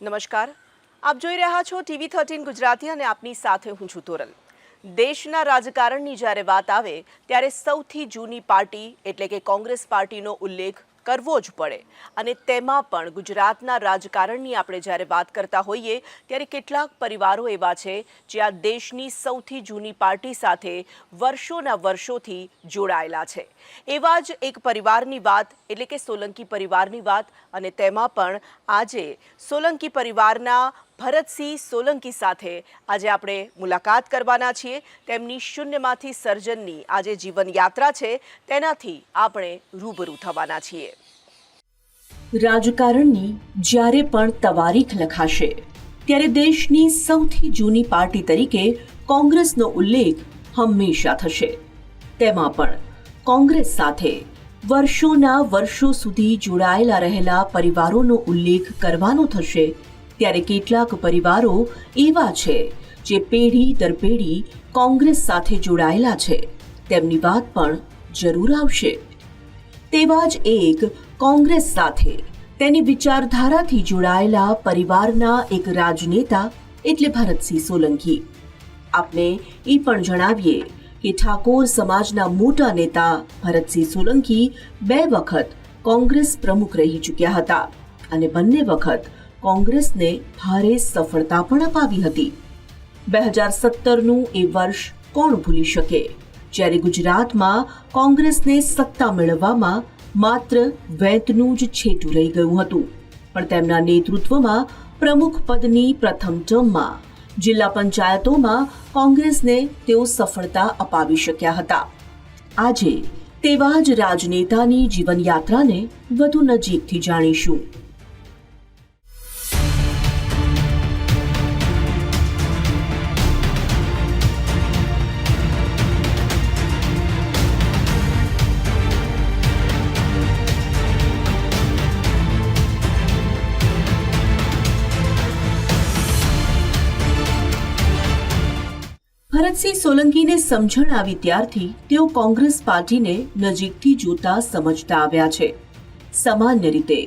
નમસ્કાર, આપ જોઈ રહ્યા છો TV13 ગુજરાતી અને આપની સાથે હું છું તોરલ। દેશના રાજકારણની જ્યારે વાત આવે ત્યારે સૌથી જૂની પાર્ટી એટલે કે કોંગ્રેસ પાર્ટીનો ઉલ્લેખ કરવો જ પડે અને તેમાં પણ ગુજરાતના રાજકારણની આપણે જ્યારે વાત કરતા હોઈએ ત્યારે કેટલાક પરિવારો એવા છે જે આ દેશની સૌથી જૂની પાર્ટી સાથે વર્ષોના વર્ષોથી જોડાયેલા છે। એવા જ એક પરિવારની વાત એટલે કે સોલંકી પરિવારની વાત અને તેમાં પણ આજે સોલંકી પરિવારના ભરતસિંહ સોલંકી સાથે આજે આપણે મુલાકાત કરવાના છીએ। તેમની શૂન્યમાંથી સર્જનની આજે જીવન યાત્રા છે તેનાથી આપણે રૂબરૂ થવાના છીએ। રાજકારણની જ્યારે પણ તવારીખ લખાશે ત્યારે દેશની સૌથી જૂની પાર્ટી તરીકે કોંગ્રેસનો ઉલ્લેખ હંમેશા થશે। તેમાં પણ કોંગ્રેસ સાથે વર્ષોના વર્ષો સુધી જોડાયેલા રહેલા પરિવારોનો ઉલ્લેખ કરવાનો થશે ત્યારે કેટલાક પરિવારો એવા છે જે પેઢી દર પેઢી કોંગ્રેસ સાથે જોડાયેલા છે, તેમની વાત પણ જરૂર આવશે। તેવા જ એક કોંગ્રેસ સાથે તેની વિચારધારાથી જોડાયેલા પરિવારના એક રાજનેતા એટલે ભરતસિંહ સોલંકી। આપને એ પણ જણાવીએ કે ઠાકોર સમાજના મોટા નેતા ભરતસિંહ સોલંકી 2 વખત કોંગ્રેસ પ્રમુખ રહી ચૂક્યા હતા અને બંને વખત કોંગ્રેસને ભારે સફળતા પણ અપાવી હતી। 2017નું એ વર્ષ કોણ ભૂલી શકે, જ્યારે ગુજરાતમાં કોંગ્રેસને સત્તા મેળવવામાં માત્ર વેતનું જ છેટું રહી ગયું હતું, પણ તેમના નેતૃત્વમાં પ્રમુખ પદની પ્રથમ ટર્મમાં જિલ્લા પંચાયતોમાં કોંગ્રેસને તેઓ સફળતા અપાવી શક્યા હતા। આજે તેવા જ રાજનેતાની જીવનયાત્રાને વધુ નજીકથી જાણીશું। ભરતસિંહ સોલંકીને સમજણ આવી ત્યારથી તેઓ કોંગ્રેસ પાર્ટીને નજીકથી જોતા સમજતા આવ્યા છે। સામાન્ય રીતે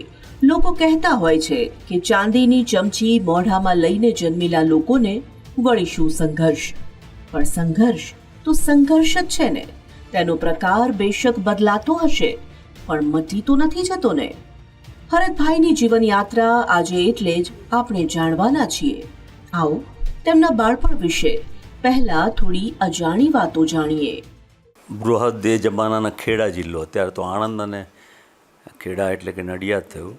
લોકો કહેતા હોય છે કે ચાંદીની ચમચી મોઢામાં લઈને જન્મેલા લોકોને વળી શું સંઘર્ષ, પણ સંઘર્ષ તો સંઘર્ષ જ છે ને। તેનો પ્રકાર બેશક બદલાતો હશે પણ મટી તો નથી જતો ને। ભરતભાઈની જીવનયાત્રા આજે એટલે જ આપણે જાણવાના છીએ। આવો તેમના બાળપણ વિશે પહેલા થોડી અજાણી વાતો જાણીએ। બૃહદ એ જમાનાના ખેડા જિલ્લો, અત્યારે તો આણંદ અને ખેડા એટલે કે નડિયાદ થયું,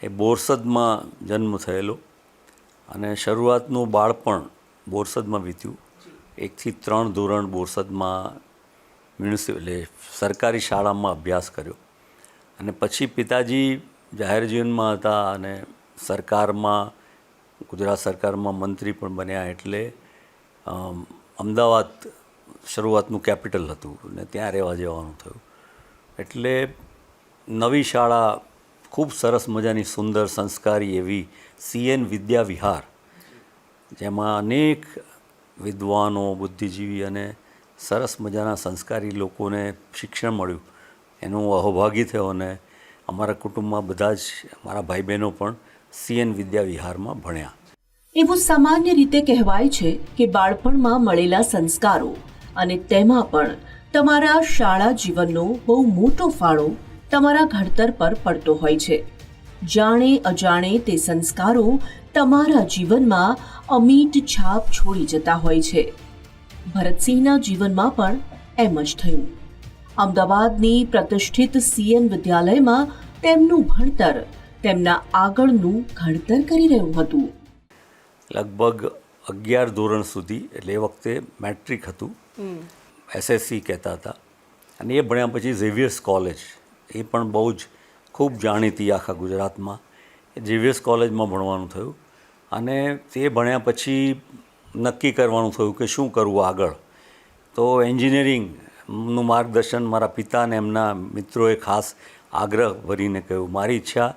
એ બોરસદમાં જન્મ થયેલો અને શરૂઆતનું બાળપણ બોરસદમાં વીત્યું। 1 થી 3 ધોરણ બોરસદમાં એટલે સરકારી શાળામાં અભ્યાસ કર્યો અને પછી પિતાજી જાહેર જીવનમાં હતા અને સરકારમાં, ગુજરાત સરકારમાં મંત્રી પણ બન્યા, એટલે અમદાવાદ શરૂઆતનું કેપિટલ હતું ને ત્યાં રહેવા જવાનું થયું। એટલે નવી શાળા, ખૂબ સરસ મજાની સુંદર સંસ્કારી એવી CN વિદ્યા વિહાર, જેમાં અનેક વિદ્વાનો, બુદ્ધિજીવી અને સરસ મજાના સંસ્કારી લોકોને શિક્ષણ મળ્યું, એનો હું અહોભાગી થયો અને અમારા કુટુંબમાં બધા જ મારા ભાઈ બહેનો પણ CN વિદ્યા વિહારમાં ભણ્યા। એવું સામાન્ય રીતે કહેવાય છે કે બાળપણમાં મળેલા સંસ્કારો અને તેમાં પણ તમારા શાળા જીવનનો બહુ મોટો ફાળો તમારા ઘડતર પર પડતો હોય છે। જાણે અજાણે તે સંસ્કારો તમારા જીવનમાં અમીટ છાપ છોડી જતા હોય છે। ભરતસિંહના જીવનમાં પણ એમ જ થયું। અમદાવાદની પ્રતિષ્ઠિત CN વિદ્યાલયમાં તેમનું ભણતર તેમના આગળનું ઘડતર કરી રહ્યું હતું। લગભગ 11 ધોરણ સુધી, એટલે એ વખતે મેટ્રિક હતું, SSC કહેતા હતા, અને એ ભણ્યા પછી ઝેવિયર્સ કોલેજ, એ પણ બહુ જ ખૂબ જાણીતી આખા ગુજરાતમાં, એ ઝેવિયર્સ કોલેજમાં ભણવાનું થયું અને તે ભણ્યા પછી નક્કી કરવાનું થયું કે શું કરવું આગળ। તો એન્જિનિયરિંગનું માર્ગદર્શન મારા પિતા અને એમના મિત્રોએ ખાસ આગ્રહ ભરીને કહ્યું। મારી ઈચ્છા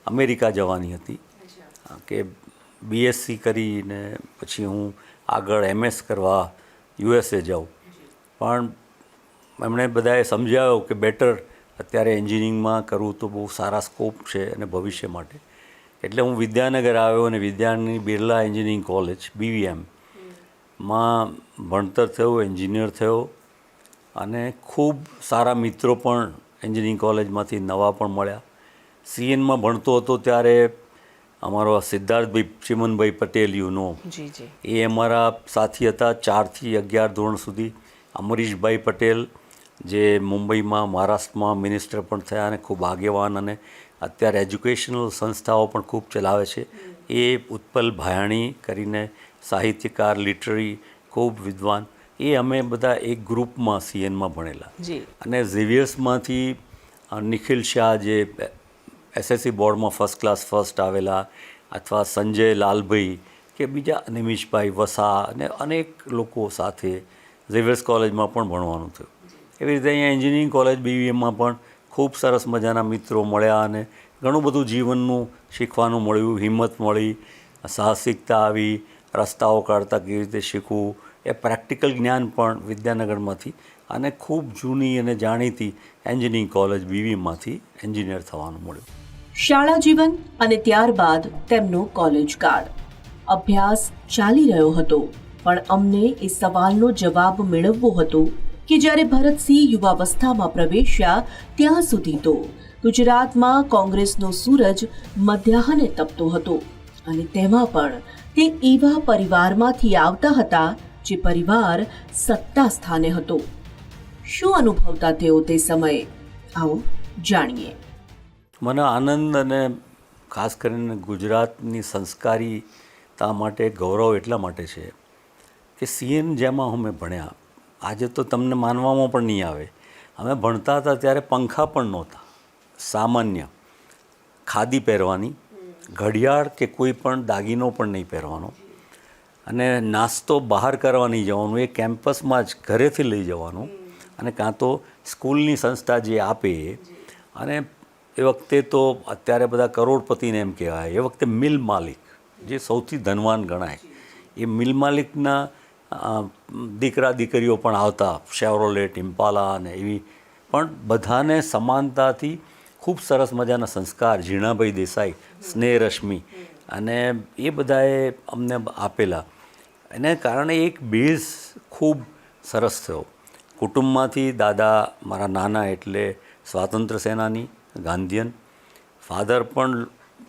અમેરિકા જવાની હતી કે BSc કરીને પછી હું આગળ MS કરવા USA જાઉં, પણ એમણે બધાએ સમજાવ્યો કે બેટર અત્યારે એન્જિનિયરિંગમાં કરવું તો બહુ સારા સ્કોપ છે અને ભવિષ્ય માટે, એટલે હું વિદ્યાનગર આવ્યો અને વિદ્યાની બિરલા એન્જિનિયરિંગ કોલેજ BVM માં ભણતર થયું, એન્જિનિયર થયો અને ખૂબ સારા મિત્રો પણ એન્જિનિયરિંગ કોલેજમાંથી નવા પણ મળ્યા. CNમાં ભણતો હતો ત્યારે અમારો સિદ્ધાર્થભાઈ ચિમનભાઈ પટેલ યુનો જી જી એ અમારા સાથી હતા 4 થી 11 ધોરણ સુધી. અમરીશભાઈ પટેલ જે મુંબઈમાં મહારાષ્ટ્રમાં મિનિસ્ટર પણ થયા અને ખૂબ આગેવાન અને અત્યારે એજ્યુકેશનલ સંસ્થાઓ પણ ખૂબ ચલાવે છે. એ ઉત્પલ ભાયાણી કરીને સાહિત્યકાર, લિટરરી, ખૂબ વિદ્વાન, એ અમે બધા એક ગ્રુપમાં CNમાં ભણેલા. જી અને ઝેવિયર્સમાંથી નિખિલ શાહ જે SSC બોર્ડમાં ફર્સ્ટ આવેલા, અથવા સંજય લાલભાઈ કે બીજા નિમિષભાઈ વસા અને અનેક લોકો સાથે ઝેવિયર્સ કોલેજમાં પણ ભણવાનું થયું. એવી રીતે અહીંયા એન્જિનિયરિંગ કોલેજ BVMમાં પણ ખૂબ સરસ મજાના મિત્રો મળ્યા અને ઘણું બધું જીવનનું શીખવાનું મળ્યું, હિંમત મળી, સાહસિકતા આવી, રસ્તાઓ કાઢતા કેવી રીતે શીખવું, એ પ્રેક્ટિકલ જ્ઞાન પણ વિદ્યાનગરમાંથી અને ખૂબ જૂની અને જાણીતી એન્જિનિયરિંગ કોલેજ BVMમાંથી એન્જિનિયર થવાનું મળ્યું. શાળા જીવન અને ત્યારબાદ તેમનો કોલેજ કાળ. અભ્યાસ ચાલી રહ્યો હતો, પણ અમને એ સવાલનો જવાબ મેળવવો હતો કે જ્યારે ભરતસિંહ યુવાવસ્થામાં પ્રવેશ્યા ત્યાં સુધી તો ગુજરાતમાં કોંગ્રેસનો સૂરજ મધ્યાહને તપતો હતો અને તેમાં પણ તે એવા પરિવારમાંથી આવતા હતા જે પરિવાર સત્તા સ્થાને હતો. શું અનુભવતા તેઓ તે સમયે? આવો જાણીએ. મને આનંદ અને ખાસ કરીને ગુજરાતની સંસ્કારીતા માટે ગૌરવ એટલા માટે છે કે CN જેમાં અમે ભણ્યા, આજે તો તમને માનવામાં પણ નહીં આવે, અમે ભણતા હતા ત્યારે પંખા પણ નહોતા, સામાન્ય ખાદી પહેરવાની, ઘડિયાળ કે કોઈ પણ દાગીનો પણ નહીં પહેરવાનો, અને નાસ્તો બહાર કરવા નહીં જવાનું, એ કેમ્પસમાં જ ઘરેથી લઈ જવાનું, અને કાં તો સ્કૂલની સંસ્થા જે આપે. અને એ વખતે તો અત્યારે બધા કરોડપતિને એમ કહેવાય, એ વખતે મિલ માલિક જે સૌથી ધનવાન ગણાય, એ મિલ માલિકના દીકરા દીકરીઓ પણ આવતા, શેવરોલેટ, ઇમ્પાલા અને એવી, પણ બધાને સમાનતાથી ખૂબ સરસ મજાના સંસ્કાર, ઝીણાભાઈ દેસાઈ, સ્નેહ રશ્મિ, અને એ બધાએ અમને આપેલા. એને કારણે એક બેઝ ખૂબ સરસ થયો. કુટુંબમાંથી દાદા મારા નાના એટલે સ્વાતંત્ર્ય સેનાની, ગાંધીયન, ફાધર પણ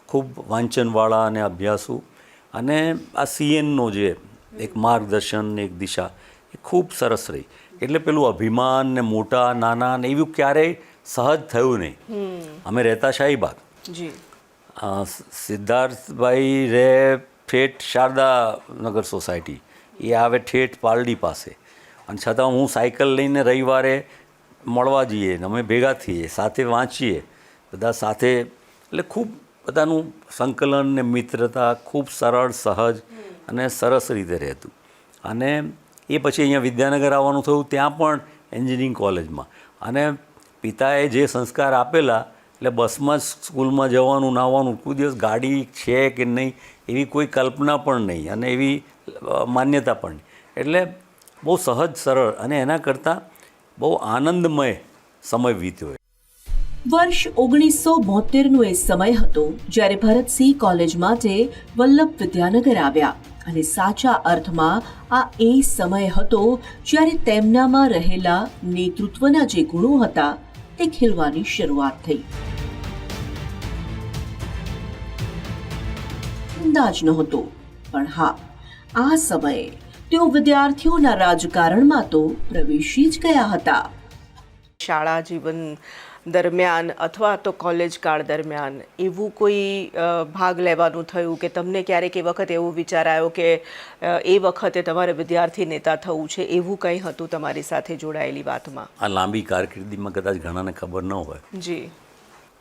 ખૂબ વાંચનવાળા અને અભ્યાસુ, અને આ CNનો જે એક માર્ગદર્શન, એક દિશા એ ખૂબ સરસ રહી. એટલે પેલું અભિમાન ને મોટા નાના ને એવું ક્યારેય સહજ થયું નહીં. અમે રહેતા શાહીબાગ, જી સિદ્ધાર્થભાઈ રહે ઠેઠ શારદાનગર સોસાયટી, એ આવે ઠેઠ પાલડી પાસે, અને છતાં હું સાયકલ લઈને રવિવારે મળવા જઈએ ને અમે ભેગા થઈએ, સાથે વાંચીએ બધા સાથે. એટલે ખૂબ બધાનું સંકલન ને મિત્રતા ખૂબ સરળ, સહજ અને સરસ રીતે રહેતું. અને એ પછી અહીંયા વિદ્યાનગર આવવાનું થયું, ત્યાં પણ એન્જિનિયરિંગ કોલેજમાં, અને પિતાએ જે સંસ્કાર આપેલા, એટલે બસમાં જ સ્કૂલમાં જવાનું, નાવાનું, કોઈ દિવસ ગાડી છે કે નહીં એવી કોઈ કલ્પના પણ નહીં, અને એવી માન્યતા પણ નહીં. એટલે બહુ સહજ, સરળ, અને એના કરતાં બહુ આનંદમય સમય વીત્યો. વર્ષ 1972નો એ સમય હતો જ્યારે ભરતસિંહ કોલેજ માટે વલ્લભ વિદ્યાનગર આવ્યા, અને સાચા અર્થમાં આ એ સમય હતો જ્યારે તેમનામાં રહેલા નેતૃત્વના જે ગુણો હતા તે ખીલવાની શરૂઆત થઈ. અંદાજ નહોતો, પણ હા, આ સમયે તેઓ વિદ્યાર્થીઓના રાજકારણમાં તો પ્રવેશી જ ગયા હતા. શાળા જીવન દરમિયાન અથવા તો કોલેજ કાળ દરમિયાન એવું કોઈ ભાગ લેવાનું થયું કે તમને ક્યારેક એ વખતે એવો વિચાર આવ્યો કે એ વખતે તમારે વિદ્યાર્થી નેતા થવું છે, એવું કંઈ હતું તમારી સાથે જોડાયેલી વાતમાં? આ લાંબી કારકિર્દીમાં કદાચ ઘણાને ખબર ન હોય. જી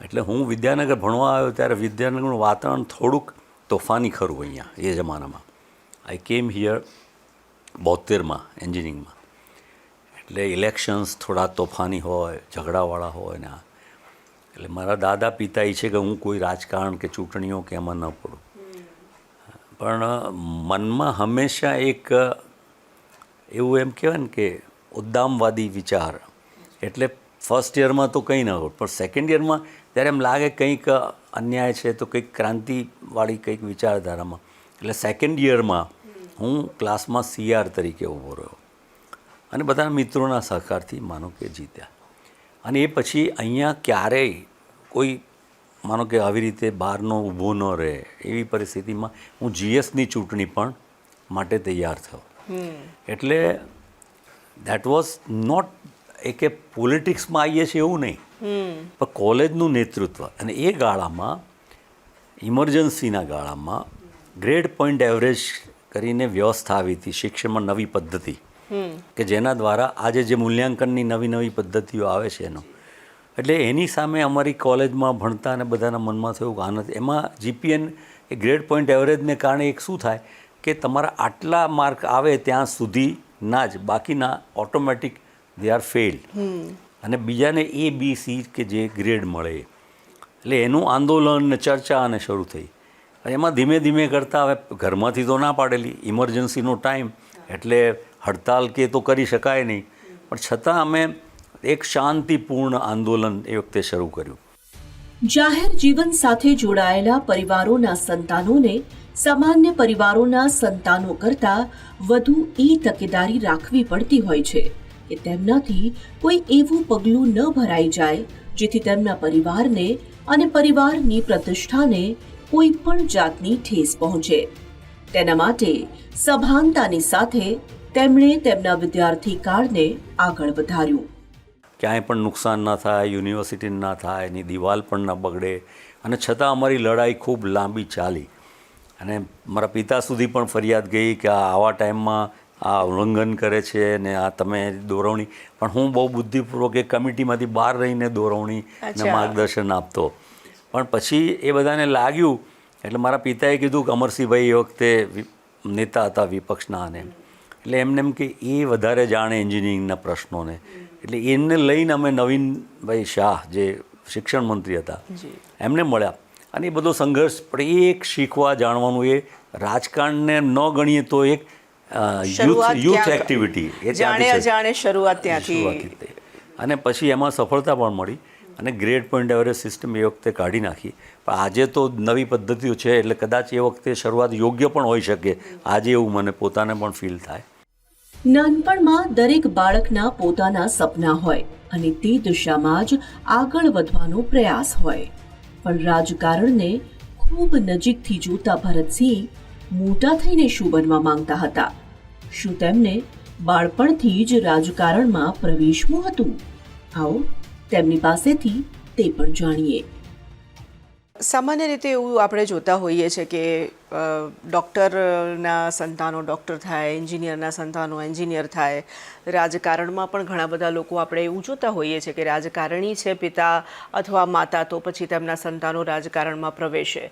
એટલે હું વિદ્યાનગર ભણવા આવ્યો ત્યારે વિદ્યાનગરનું વાતાવરણ થોડુંક તોફાની ખરું અહીંયા એ જમાનામાં. આઈ કેમ હિયર 72માં એન્જિનિયરિંગમાં, એટલે ઇલેક્શન્સ થોડા તોફાની હોય, ઝઘડાવાળા હોય ને આ. એટલે મારા દાદા પિતા ઈચ્છે કે હું કોઈ રાજકારણ કે ચૂંટણીઓ કે એમાં ન પડું, પણ મનમાં હંમેશા એક એવું એમ કહેવાય ને કે ઉદ્દામવાદી વિચાર. એટલે ફર્સ્ટ યરમાં તો કંઈ ન હોય, પણ સેકન્ડ યરમાં ત્યારે એમ લાગે કંઈક અન્યાય છે તો કંઈક ક્રાંતિવાળી કંઈક વિચારધારામાં. એટલે સેકન્ડ યરમાં હું ક્લાસમાં CR તરીકે ઊભો રહ્યો અને બધા મિત્રોના સહકારથી માનો કે જીત્યા. અને એ પછી અહીંયા ક્યારેય કોઈ માનો કે આવી રીતે બહારનો ઊભો ન રહે એવી પરિસ્થિતિમાં હું GSની ચૂંટણી પણ માટે તૈયાર થયો. એટલે દેટ વોઝ નોટ કે પોલિટિક્સમાં આવીએ છીએ એવું નહીં, પણ કોલેજનું નેતૃત્વ. અને એ ગાળામાં ઇમરજન્સીના ગાળામાં ગ્રેડ પોઈન્ટ એવરેજ કરીને વ્યવસ્થા આવી હતી શિક્ષણમાં, નવી પદ્ધતિ કે જેના દ્વારા આજે જે મૂલ્યાંકનની નવી પદ્ધતિઓ આવે છે એનો, એટલે એની સામે અમારી કોલેજમાં ભણતા અને બધાના મનમાં થયું કે આનંદ. એમાં GPN એ ગ્રેડ પોઈન્ટ એવરેજને કારણે એક શું થાય કે તમારા આટલા માર્ક આવે ત્યાં સુધીના જ, બાકીના ઓટોમેટિક દે આર ફેલ્ડ, અને બીજાને ABC કે જે ગ્રેડ મળે. એટલે એનું આંદોલન ને ચર્ચા અને શરૂ થઈ. એમાં ધીમે ધીમે કરતાં હવે ઘરમાંથી તો ના પાડેલી, ઇમરજન્સીનો ટાઈમ એટલે હડતાલ કે તો કરી શકાય નહીં, પણ છતાં અમે એક શાંતિપૂર્ણ આંદોલન એ વખતે શરૂ કર્યું. જાહેર જીવન સાથે જોડાયેલા પરિવારોના સંતાનોને સામાન્ય પરિવારોના સંતાનો કરતાં વધુ એ તકેદારી રાખવી પડતી હોય છે કે તેમનાથી કોઈ એવું પગલું ન ભરાઈ જાય જેથી તેમના પરિવારને અને પરિવારની પ્રતિષ્ઠાને કોઈ પણ જાતની ઠેસ પહોંચે. તેના માટે સભાનતાની સાથે તેમણે તેમના વિદ્યાર્થી કાળને આગળ વધાર્યું. ક્યાંય પણ નુકસાન ના થાય, યુનિવર્સિટીને ના થાય, એની દિવાલ પણ ન બગડે, અને છતાં અમારી લડાઈ ખૂબ લાંબી ચાલી. અને મારા પિતા સુધી પણ ફરિયાદ ગઈ કે આવા ટાઈમમાં આ ઉલ્લંઘન કરે છે ને આ તમે દોરવણી. પણ હું બહુ બુદ્ધિપૂર્વક એ કમિટીમાંથી બહાર રહીને દોરવણી ને માર્ગદર્શન આપતો. પણ પછી એ બધાને લાગ્યું એટલે મારા પિતાએ કીધું કે અમરસિંહભાઈ એ વખતે નેતા હતા વિપક્ષના, અને એટલે એમને એમ કે એ વધારે જાણે એન્જિનિયરિંગના પ્રશ્નોને, એટલે એમને લઈને અમે નવીનભાઈ શાહ જે શિક્ષણ મંત્રી હતા એમને મળ્યા. અને એ બધો સંઘર્ષ, પણ એ એક શીખવા જાણવાનું, એ રાજકારણને ન ગણીએ તો એક યુથ એક્ટિવિટી એ ત્યાંથી. અને પછી એમાં સફળતા પણ મળી અને ગ્રેડ પોઈન્ટ એવરેજ સિસ્ટમ એ વખતે કાઢી નાખી. પણ આજે તો નવી પદ્ધતિઓ છે એટલે કદાચ એ વખતે શરૂઆત યોગ્ય પણ હોઈ શકે આજે, એવું મને પોતાને પણ ફીલ થાય. નાનપણમાં દરેક બાળકના પોતાના સપના હોય અને તે દિશામાં જ આગળ વધવાનો પ્રયાસ હોય. પણ રાજકારણને ખૂબ નજીકથી જોતા ભરતસિંહ મોટા થઈને શું બનવા માંગતા હતા? શું તેમને બાળપણથી જ રાજકારણમાં પ્રવેશવું હતું? આવો તેમની પાસેથી તે પણ જાણીએ. સામાન્ય રીતે એવું આપણે જોતા હોઈએ છીએ કે ડૉક્ટરના સંતાનો ડૉક્ટર થાય, એન્જિનિયરના સંતાનો એન્જિનિયર થાય. રાજકારણમાં પણ ઘણા બધા લોકો આપણે એવું જોતા હોઈએ છીએ કે રાજકારણી છે પિતા અથવા માતા, તો પછી તેમના સંતાનો રાજકારણમાં પ્રવેશે.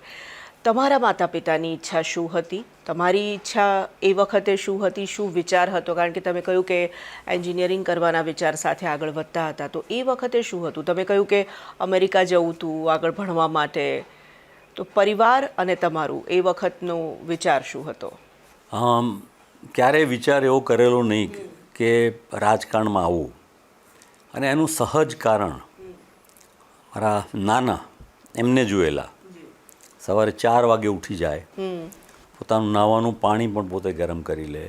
તમારા માતા પિતાની ઈચ્છા શું હતી? તમારી ઈચ્છા એ વખતે શું હતી? શું વિચાર હતો? કારણ કે તમે કહ્યું કે એન્જિનિયરિંગ કરવાના વિચાર સાથે આગળ વધતા હતા, તો એ વખતે શું હતું? તમે કહ્યું કે અમેરિકા જવું હતું આગળ ભણવા માટે, તો પરિવાર અને તમારું એ વખતનો વિચાર શું હતો? ક્યારેય વિચાર એવો કરેલો નહીં કે રાજકારણમાં આવવું. અને એનું સહજ કારણ મારા નાના એમને જોયેલા. સવારે 4 વાગે ઉઠી જાય, પોતાનું નાવાનું પાણી પણ પોતે ગરમ કરી લે,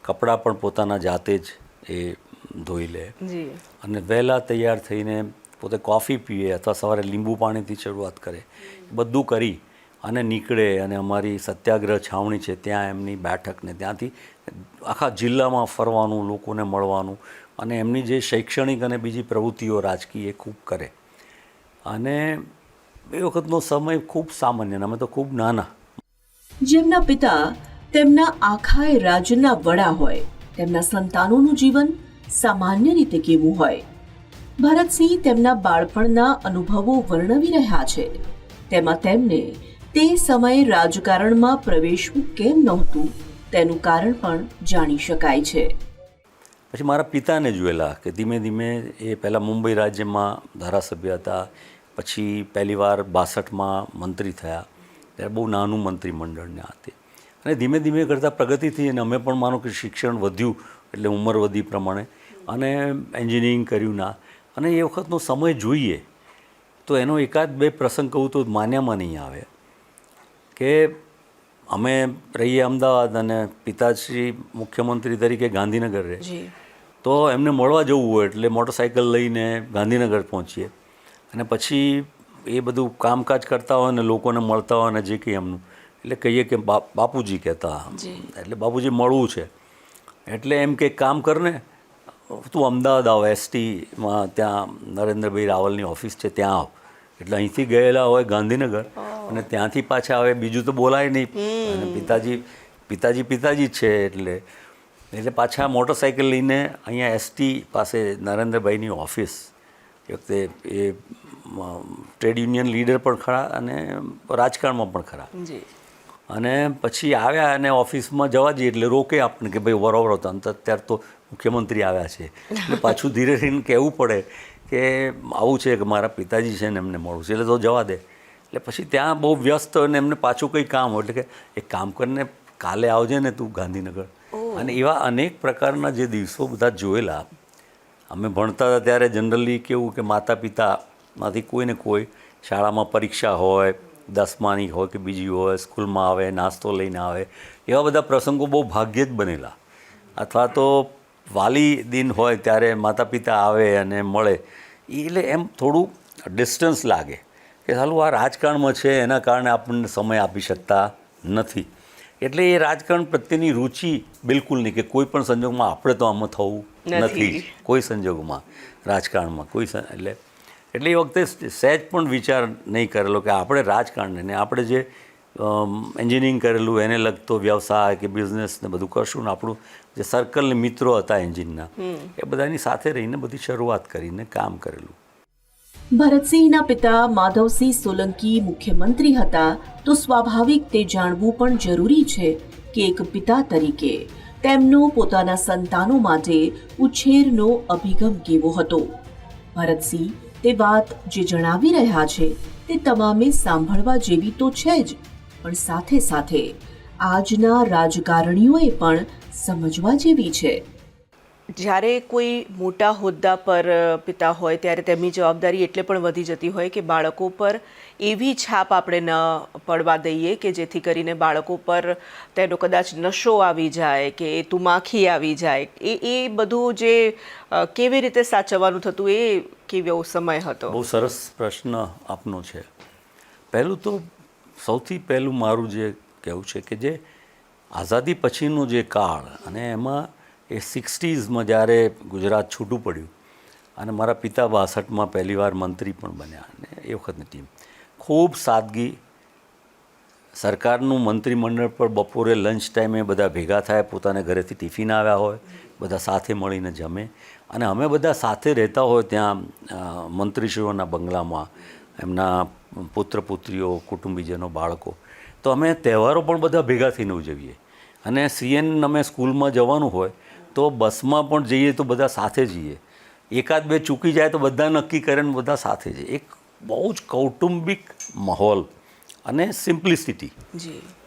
કપડાં પણ પોતાના જાતે જ એ ધોઈ લે, અને વહેલા તૈયાર થઈને પોતે કોફી પીએ અથવા સવારે લીંબુ પાણીથી શરૂઆત કરે. બધું કરી અને નીકળે, અને અમારી સત્યાગ્રહ છાવણી છે ત્યાં એમની બેઠકને, ત્યાંથી આખા જિલ્લામાં ફરવાનું, લોકોને મળવાનું, અને એમની જે શૈક્ષણિક અને બીજી પ્રવૃત્તિઓ રાજકીય એ ખૂબ કરે. અને એ વખતનો સમય ખૂબ સામાન્ય, અમે તો ખૂબ નાના. જેમના પિતા તેમના આખા રાજ્યના વડા હોય, તેમના સંતાનોનું જીવન સામાન્ય રીતે કેવું હોય? ભરતસિંહ તેમના બાળપણના અનુભવો વર્ણવી રહ્યા છે. તેમાં તેમને તે સમયે રાજકારણમાં પ્રવેશવું કેમ નહોતું તેનું કારણ પણ જાણી શકાય છે. પછી મારા પિતાને જોયેલા કે ધીમે ધીમે એ પહેલાં મુંબઈ રાજ્યમાં ધારાસભ્ય હતા, પછી પહેલીવાર 62માં મંત્રી થયા, ત્યારે બહુ નાનું મંત્રીમંડળને હતી, અને ધીમે ધીમે કરતાં પ્રગતિ થઈ. અને અમે પણ માનો કે શિક્ષણ વધ્યું એટલે ઉંમર વધી પ્રમાણે, અને એન્જિનિયરિંગ કર્યું ના. અને એ વખતનો સમય જોઈએ તો એનો એકાદ બે પ્રસંગ કહું તો માન્યામાં નહીં આવે કે અમે રહીએ અમદાવાદ અને પિતાશ્રી મુખ્યમંત્રી તરીકે ગાંધીનગર રહે, જી તો એમને મળવા જવું હોય એટલે મોટરસાઇકલ લઈને ગાંધીનગર પહોંચીએ અને પછી એ બધું કામકાજ કરતા હોય ને લોકોને મળતા હોય ને જે કંઈ એમનું એટલે કહીએ કે બાપુજી કહેતા, એટલે બાપુજી મળવું છે એટલે એમ કે કામ કરને તું અમદાવાદ આવ, એસટીમાં ત્યાં નરેન્દ્રભાઈ રાવલની ઓફિસ છે ત્યાં આવ. એટલે અહીંથી ગયેલા હોય ગાંધીનગર અને ત્યાંથી પાછા આવે, બીજું તો બોલાય નહીં અને પિતાજી જ છે એટલે પાછા મોટરસાઇકલ લઈને અહીંયા એસટી પાસે નરેન્દ્રભાઈની ઓફિસ, એ વખતે એ ટ્રેડ યુનિયન લીડર પણ ખરા અને રાજકારણમાં પણ ખરા, અને પછી આવ્યા અને ઓફિસમાં જવા જઈએ એટલે રોકે આપણને કે ભાઈ બરોબર હતો, અત્યારે તો મુખ્યમંત્રી આવ્યા છે એટલે પાછું ધીરે ધીરે કહેવું પડે કે આવું છે કે મારા પિતાજી છે ને એમને મળવું છે એટલે તો જવા દે. એટલે પછી ત્યાં બહુ વ્યસ્ત અને એમને પાછું કંઈ કામ હોય એટલે કે એક કામ કરીને કાલે આવજે ને તું ગાંધીનગર. અને એવા અનેક પ્રકારના જે દિવસો બધા જોયેલા. અમે ભણતા હતા ત્યારે જનરલી કેવું કે માતા પિતામાંથી કોઈને કોઈ શાળામાં પરીક્ષા હોય, 10માની હોય કે બીજી હોય, સ્કૂલમાં આવે, નાસ્તો લઈને આવે, એવા બધા પ્રસંગો બહુ ભાગ્યે જ બનેલા. અથવા તો વાલી દિન હોય ત્યારે માતા પિતા આવે અને મળે, એટલે એમ થોડું ડિસ્ટન્સ લાગે કે સાલું આ રાજકારણમાં છે એના કારણે આપણને સમય આપી શકતા નથી. એટલે એ રાજકારણ પ્રત્યેની રુચિ બિલકુલ નહીં કે કોઈ પણ સંજોગમાં આપણે તો આમાં થવું નથી, કોઈ સંજોગોમાં રાજકારણમાં કોઈ એટલે એ વખતે સહેજ પણ વિચાર નહીં કરેલો કે આપણે રાજકારણને ને આપણે જે એન્જિનિયરિંગ કરેલું એને લગતો વ્યવસાય કે બિઝનેસ ને બધું કરશું ને આપણું જે સર્કલને મિત્રો હતા એન્જિનના એ બધાની સાથે રહીને બધી શરૂઆત કરીને કામ કરેલું. ભરતસિંહના પિતા માધવસિંહ સોલંકી મુખ્યમંત્રી હતા તો સ્વાભાવિક તે જાણવું પણ જરૂરી છે કે એક પિતા તરીકે તેમનો પોતાના સંતાનો માટે ઉછેરનો અભિગમ કેવો હતો. ભરતસિંહ તે વાત જે જણાવી રહ્યા છે તે તમામે સાંભળવા જેવી તો છે જ, પણ સાથે સાથે આજના રાજકારણીઓએ પણ સમજવા જેવી છે. જ્યારે કોઈ મોટા હોદ્દા પર પિતા હોય ત્યારે તેમની જવાબદારી એટલે પણ વધી જતી હોય કે બાળકો પર એવી છાપ આપણે ન પડવા દઈએ કે જેથી કરીને બાળકો પર તેનો કદાચ નશો આવી જાય કે તુમાખી આવી જાય. એ બધું જે કેવી રીતે સાચવવાનું થતું એ કેવો સમય હતો? બહુ સરસ પ્રશ્ન આપનો છે. પહેલું તો સૌથી પહેલું મારું જે કહેવું છે કે જે આઝાદી પછીનો જે કાળ અને એમાં એ 60s જ્યારે ગુજરાત છૂટું પડ્યું અને મારા પિતા 62માં પહેલીવાર મંત્રી પણ બન્યા અને એ વખતની ટીમ ખૂબ સાદગી, સરકારનું મંત્રીમંડળ પર બપોરે લંચ ટાઈમે બધા ભેગા થાય, પોતાને ઘરેથી ટિફિન આવ્યા હોય, બધા સાથે મળીને જમે અને અમે બધા સાથે રહેતા હોય ત્યાં મંત્રીશ્રીઓના બંગલામાં, એમના પુત્ર પુત્રીઓ, કુટુંબીજનો, બાળકો. તો અમે તહેવારો પણ બધા ભેગા થઈને ઉજવીએ અને CN અમે સ્કૂલમાં જવાનું હોય તો બસમાં પણ જઈએ તો બધા સાથે જઈએ. એકાદ બે ચૂકી જાય તો બધા નક્કી કરે ને બધા સાથે જઈએ. એક બહુ જ કૌટુંબિક માહોલ અને સિમ્પ્લિસિટી.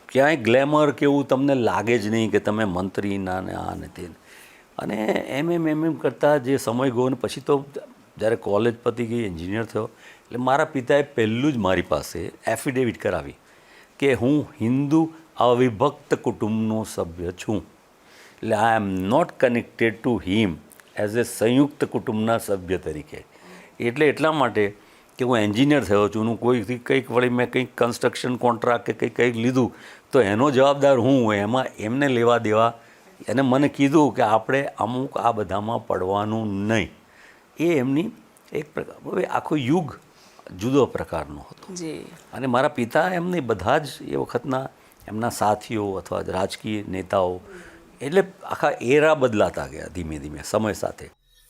ક્યાંય ગ્લેમર કેવું તમને લાગે જ નહીં કે તમે મંત્રીના ને આ ને તે. અને એમ કરતાં જે સમય ગયો ને પછી તો જ્યારે કોલેજ પતી ગઈ, એન્જિનિયર થયો એટલે મારા પિતાએ પહેલું જ મારી પાસે એફિડેવિટ કરાવી કે હું હિન્દુ અવિભક્ત કુટુંબનો સભ્ય છું. એટલે I am not connected to him as a સંયુક્ત કુટુંબના સભ્ય તરીકે. એટલે એટલા માટે કે હું એન્જિનિયર થયો છું, હું કોઈથી કંઈક વળી મેં કંઈક કન્સ્ટ્રક્શન કોન્ટ્રાક્ટ કે કંઈક લીધું તો એનો જવાબદાર હું એમાં એમને લેવા દેવા. એને મને કીધું કે આપણે અમુક આ બધામાં પડવાનું નહીં. એ એમની એક પ્રકાર, હવે આખો યુગ જુદો પ્રકારનો હતો. અને મારા પિતા એમની બધા જ એ વખતના એમના સાથીઓ અથવા રાજકીય નેતાઓ, એટલે આખા એરા બદલાતા ગયા ધીમે ધીમે સમય સાથે.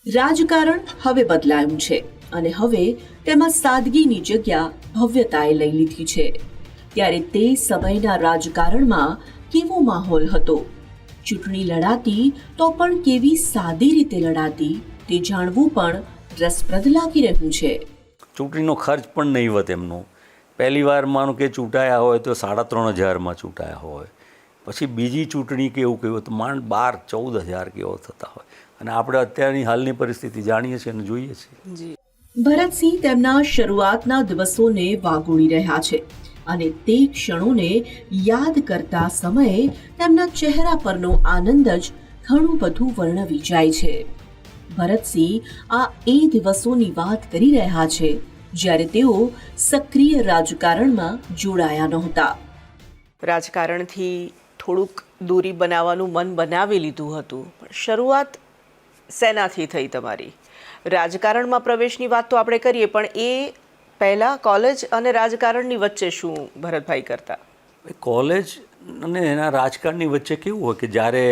રાજકારણ હવે બદલાયું છે અને હવે તેમાં સાદગીની જગ્યા ભવ્યતાએ લઈ લીધી છે. ત્યારે તે સમયના રાજકારણમાં કેવો માહોલ હતો? ચૂંટણી લડાતી તો પણ કેવી સાદી રીતે લડાતી તે જાણવું પણ રસપ્રદ લાગી રહ્યું છે. ચૂંટણીનો ખર્ચ પણ નહીવત એમનો. પહેલી વાર માનો કે ચૂંટાયા હોય તો 3500માં ચૂંટાયા હોય, પછી બીજી ચૂંટણી કે એવું કહ્યું તો માંડ 12-14 હજાર કેવો થતા હોય. અને આપણે અત્યારની હાલની પરિસ્થિતિ જાણીએ છીએ અને જોઈએ છીએ. ભરતસિંહ તેમના શરૂઆતના દિવસોને વાગોળી રહ્યા છે અને તે ક્ષણોને યાદ કરતા સમયે તેમના ચહેરા પરનો આનંદ જ ઘણું બધું વર્ણવી જાય છે. ભરતસિંહ આ એ દિવસોની વાત કરી રહ્યા છે જ્યારે તેઓ સક્રિય રાજકારણમાં જોડાયા નહોતા. રાજકારણથી થોડુંક દૂરી બનાવવાનું મન બનાવી લીધું હતું, પણ શરૂઆત શેનાથી થઈ તમારી? રાજકારણમાં પ્રવેશની વાત તો આપણે કરીએ, પણ એ પહેલાં કોલેજ અને રાજકારણની વચ્ચે શું ભરતભાઈ કરતા? કોલેજ અને એના રાજકારણની વચ્ચે કેવું હોય કે જ્યારે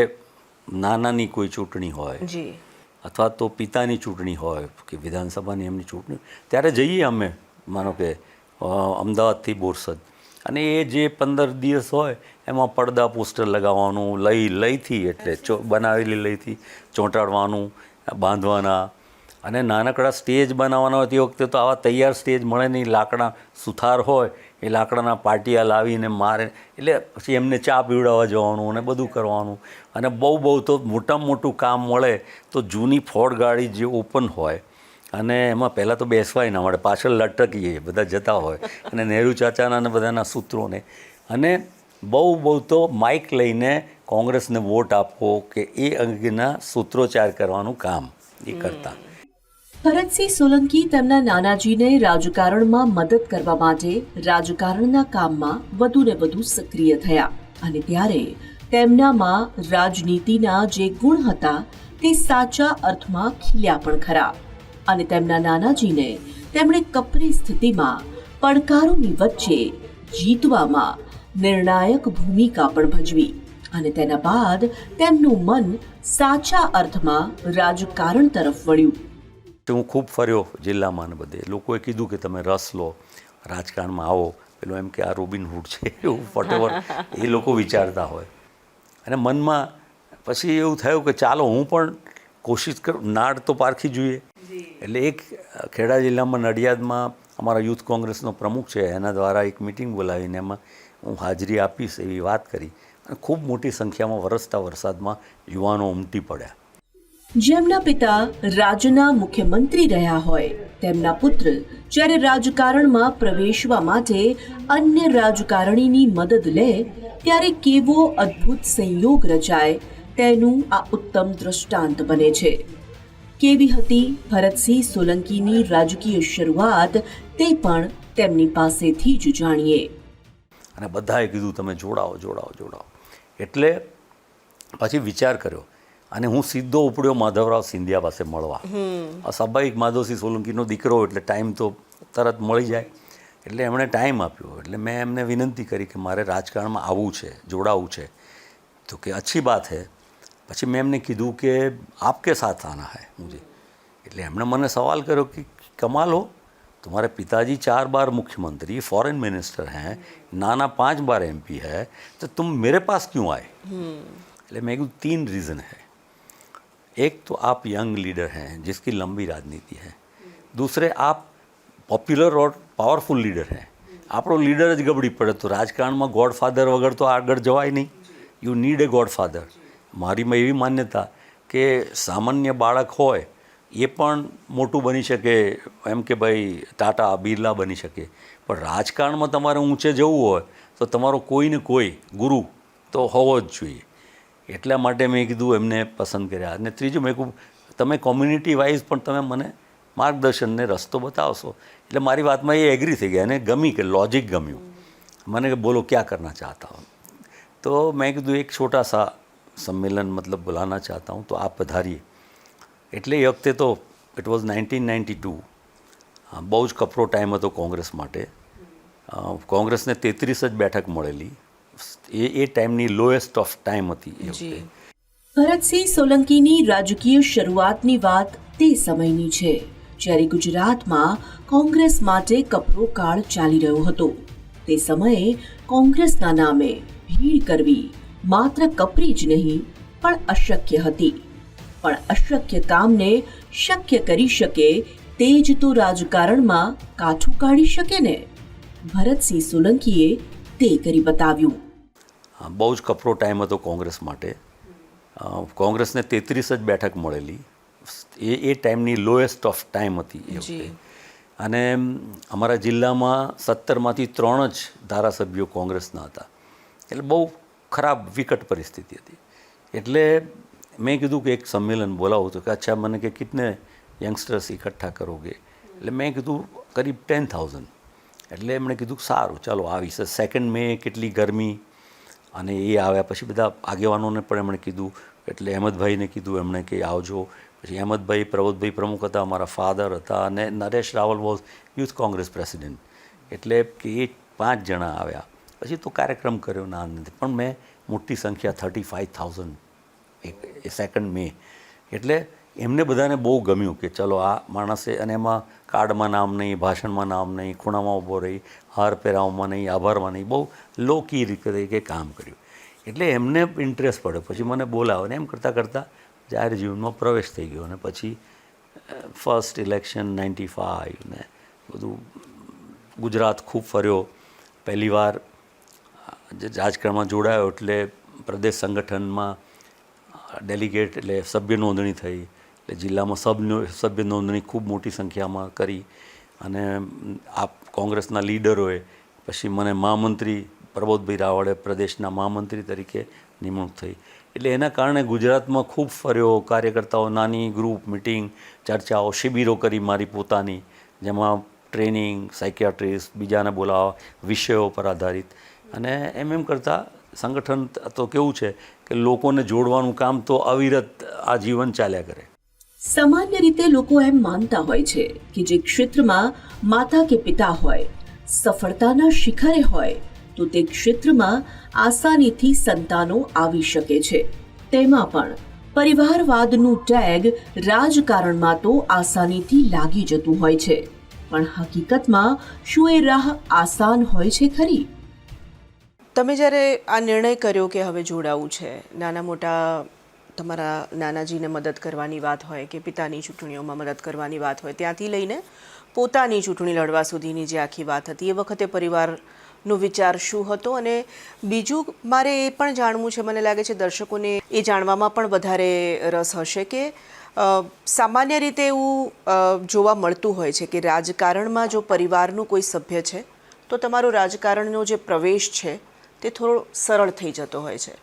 નાનાની કોઈ ચૂંટણી હોય જી, અથવા તો પિતાની ચૂંટણી હોય કે વિધાનસભાની એમની ચૂંટણી, ત્યારે જઈએ અમે, માનો કે અમદાવાદથી બોરસદ, અને એ જે 15 દિવસ હોય એમાં પડદા પોસ્ટર લગાવવાનું, લઈથી એટલે બનાવેલી લઈથી ચોંટાડવાનું, બાંધવાના, અને નાનકડા સ્ટેજ બનાવવાના હોય તે વખતે તો આવા તૈયાર સ્ટેજ મળે નહીં, લાકડા સુથાર હોય એ લાકડાના પાટિયા લાવીને મારે, એટલે પછી એમને ચા પીવડાવવા જવાનું અને બધું કરવાનું. અને બહુ તો મોટામાં મોટું કામ મળે તો જૂની ફોર્ડ ગાડી જે ઓપન હોય અને એમાં પહેલાં તો બેસવાય ના મળે, પાછળ લટકીએ બધા જતા હોય, અને નહેરુ ચાચાના અને બધાના સૂત્રોને, અને બહુ તો માઇક લઈને કોંગ્રેસને વોટ આપવો કે એ અંગેના સૂત્રોચ્ચાર કરવાનું કામ એ કરતા. ભરતસિંહ સોલંકી તેમના નાનાજીને રાજકારણમાં મદદ કરવા માટે રાજકારણના કામમાં વધુ ને વધુ સક્રિય થયા, અને ત્યારે તેમનામાં રાજનીતિના જે ગુણ હતા તે સાચા અર્થમાં ખીલ્યા પણ ખરા. અને તેમના નાનાજીને તેમણે કપરી સ્થિતિમાં પડકારોની વચ્ચે જીતવામાં નિર્ણાયક ભૂમિકા પણ ભજવી, અને તેના બાદ તેમનું મન સાચા અર્થમાં રાજકારણ તરફ વળ્યું. હું ખૂબ ફર્યો જિલ્લામાં ને બધે. લોકોએ કીધું કે તમે રસ લો, રાજકારણમાં આવો. પેલો એમ કે આ રોબિનહૂડ છે એવું વોટેવર એ લોકો વિચારતા હોય. અને મનમાં પછી એવું થયું કે ચાલો હું પણ કોશિશ કરું, નાડ તો પારખી જોઈએ. એટલે એક ખેડા જિલ્લામાં નડિયાદમાં અમારા યુથ કોંગ્રેસનો પ્રમુખ છે, એના દ્વારા એક મિટિંગ બોલાવીને એમાં હું હાજરી આપીશ એવી વાત કરી, અને ખૂબ મોટી સંખ્યામાં વરસતા વરસાદમાં યુવાનો ઉમટી પડ્યા. જેમના પિતા રાજ્યના મુખ્યમંત્રી રહ્યા હોય તેમના પુત્ર જ્યારે રાજકારણમાં પ્રવેશવા માટે અન્ય રાજકારણીની મદદ લે ત્યારે કેવો અદ્ભુત સંયોગ રચાય તેનું આ ઉત્તમ દ્રષ્ટાંત બને છે. કેવી હતી ભરતસિંહ સોલંકીની રાજકીય શરૂઆત તે પણ તેમની પાસેથી જ જાણીએ. અને બધાએ કીધું તમે જોડાઓ. એટલે પછી વિચાર કર્યો અને હું સીધો ઉપડ્યો માધવરાવ સિંધિયા પાસે મળવા. સ્વાભાવિક, માધવસિંહ સોલંકીનો દીકરો એટલે ટાઈમ તો તરત મળી જાય, એટલે એમણે ટાઈમ આપ્યો. એટલે મેં એમને વિનંતી કરી કે મારે રાજકારણમાં આવવું છે, જોડાવું છે. તો કે અચ્છી બાત હૈ. પછી મેં એમને કીધું કે આપકે સાથ આના હૈ મુझे. એટલે એમણે મને સવાલ કર્યો કે કમાલ હો, तुम्हारे पिताजी 4 बार मुख्यमंत्री, फॉरेन मिनिस्टर हैं, नाना 5 बार MP है, तो तुम मेरे पास क्यों आए? એટલે મેં કીધું 3 रीज़न है. एक तो आप यंग लीडर हैं जिसकी लंबी राजनीति है, दूसरे आप पॉपुलर और पावरफुल लीडर हैं. આપણો લીડર જ ગબડી પડે તો રાજકારણમાં ગોડફાધર વગર તો આગળ જવાય નહીં. You need a godfather. મારીમાં એવી માન્યતા કે સામાન્ય બાળક હોય એ પણ મોટું બની શકે, એમ કે ભાઈ ટાટા બિરલા બની શકે, પણ રાજકારણમાં તમારે ઊંચે જવું હોય તો તમારો કોઈને કોઈ ગુરુ તો હોવો જ જોઈએ. એટલા માટે મેં કીધું એમને પસંદ કર્યા. અને ત્રીજું મેં કહ્યું તમે કોમ્યુનિટી વાઇઝ પણ તમે મને માર્ગદર્શનને રસ્તો બતાવશો. એટલે મારી વાતમાં એ એગ્રી થઈ ગયા અને ગમી, કે લોજિક ગમ્યું મને, કે બોલો ક્યાં કરના ચાહતા હો. તો મેં કીધું એક છોટા સા सम्मेलन मतलब बुलाना चाहता हूँ तो आप पधारिए. એટલે એ વખતે તો ઇટ વોઝ 1992. બહુ જ કપરો ટાઈમ હતો કોંગ્રેસ માટે. કોંગ્રેસને 33 જ બેઠક મળેલી. એ ટાઈમની લોએસ્ટ ઓફ ટાઈમ હતી એ વખતે. ભરતસિંહ સોલંકીની રાજકીય શરૂઆતની વાત તે સમયની છે જ્યારે ગુજરાતમાં કોંગ્રેસ માટે કપરો કાળ ચાલી રહ્યો હતો. તે સમયે કોંગ્રેસના નામે ભીડ કરવી માત્ર કપરી જ નહીં પણ અશક્ય હતી. પણ અશક્ય કામને શક્ય કરી શકે તે જ તો રાજકારણમાં કાઠું કાઢી શકે ને. ભરતસિંહ સોલંકીએ તે કરી બતાવ્યું. બહુ જ કપરો ટાઈમ હતો કોંગ્રેસ માટે. કોંગ્રેસને 33 જ બેઠક મળેલી. એ ટાઈમની લોએસ્ટ ઓફ ટાઈમ હતી એ વખતે. અને અમારા જિલ્લામાં 17માંથી 3 જ ધારાસભ્યો કોંગ્રેસના હતા. એટલે બહુ ખરાબ વિકટ પરિસ્થિતિ હતી. એટલે મેં કીધું કે એક સંમેલન બોલાવું તો કે અચ્છા મને કે કિતને યંગસ્ટર્સ ઇકઠ્ઠા કરોગે. એટલે મેં કીધું કરીબ 10,000. એટલે એમણે કીધું સારું ચાલો આવીશ. 2 મે કેટલી ગરમી અને એ આવ્યા પછી બધા આગેવાનોને પણ એમણે કીધું. એટલે અહેમદભાઈને કીધું એમણે કે આવજો. પછી અહેમદભાઈ પ્રબોધભાઈ પ્રમુખ હતા, અમારા ફાધર હતા, અને Naresh Raval was youth Congress president. એટલે કે એ 5 જણા આવ્યા. પછી તો કાર્યક્રમ કર્યો ના નથી, પણ મેં મોટી સંખ્યા 35,000 એ 2 મે. એટલે એમને બધાને બહુ ગમ્યું કે ચલો આ માણસે, અને એમાં કાર્ડમાં નામ નહીં, ભાષણમાં નામ નહીં, ખૂણામાં ઊભો રહી, હાર પહેરાવવામાં નહીં, આભારમાં નહીં, બહુ લોકી રીતે કામ કર્યું. એટલે એમને ઇન્ટરેસ્ટ પડ્યો. પછી મને બોલાવો ને એમ કરતાં કરતાં જાહેર જીવનમાં પ્રવેશ થઈ ગયો. અને પછી ફર્સ્ટ ઇલેક્શન 95 ને બધું ગુજરાત ખૂબ ફર્યો. પહેલીવાર રાજકારણમાં જોડાયો એટલે પ્રદેશ સંગઠનમાં ડેલિગેટ એટલે સભ્ય નોંધણી થઈ. એટલે જિલ્લામાં સભ્ય નોંધણી ખૂબ મોટી સંખ્યામાં કરી. અને આ કોંગ્રેસના લીડરોએ પછી મને મહામંત્રી પ્રબોધભાઈ રાવળે પ્રદેશના મહામંત્રી તરીકે નિમણૂક થઈ. એટલે એના કારણે ગુજરાતમાં ખૂબ ફર્યો. કાર્યકર્તાઓ નાની ગ્રુપ મિટિંગ, ચર્ચાઓ, શિબિરો કરી મારી પોતાની, જેમાં ટ્રેનિંગ, સાયકિયાટ્રિસ્ટ, બીજાને બોલાવવા, વિષયો પર આધારિત. અને એમ કરતાં સંગઠન તો કેવું છે કે લોકોને જોડવાનું કામ તો અવિરત આ જીવન ચાલ્યા કરે. સામાન્ય રીતે લોકો એમ માનતા હોય છે કે જે ક્ષેત્રમાં માતા કે પિતા હોય, સફળતાના શિખરે હોય, તો તે ક્ષેત્રમાં આસાનીથી સંતાનો આવી શકે છે. તેમાં પણ પરિવારવાદનું ટેગ રાજકારણમાં તો આસાનીથી લાગી જતું હોય છે. પણ હકીકતમાં શું એ રાહ આસાન હોય છે ખરી? તમે જ્યારે આ નિર્ણય કર્યો કે હવે જોડાવું છે, નાના મોટા તમારા નાનાજીને મદદ કરવાની વાત હોય કે પિતાની ચૂંટણીઓમાં મદદ કરવાની વાત હોય, ત્યાંથી લઈને પોતાની ચૂંટણી લડવા સુધીની જે આખી વાત હતી, એ વખતે પરિવારનો વિચાર શું હતો? અને બીજું મારે એ પણ જાણવું છે, મને લાગે છે દર્શકોને એ જાણવામાં પણ વધારે રસ હશે કે સામાન્ય રીતે એવું જોવા મળતું હોય છે કે રાજકારણમાં જો પરિવારનું કોઈ સભ્ય છે તો તમારો રાજકારણનો જે પ્રવેશ છે તે થોડો સરળ થઈ જતો હોય છે.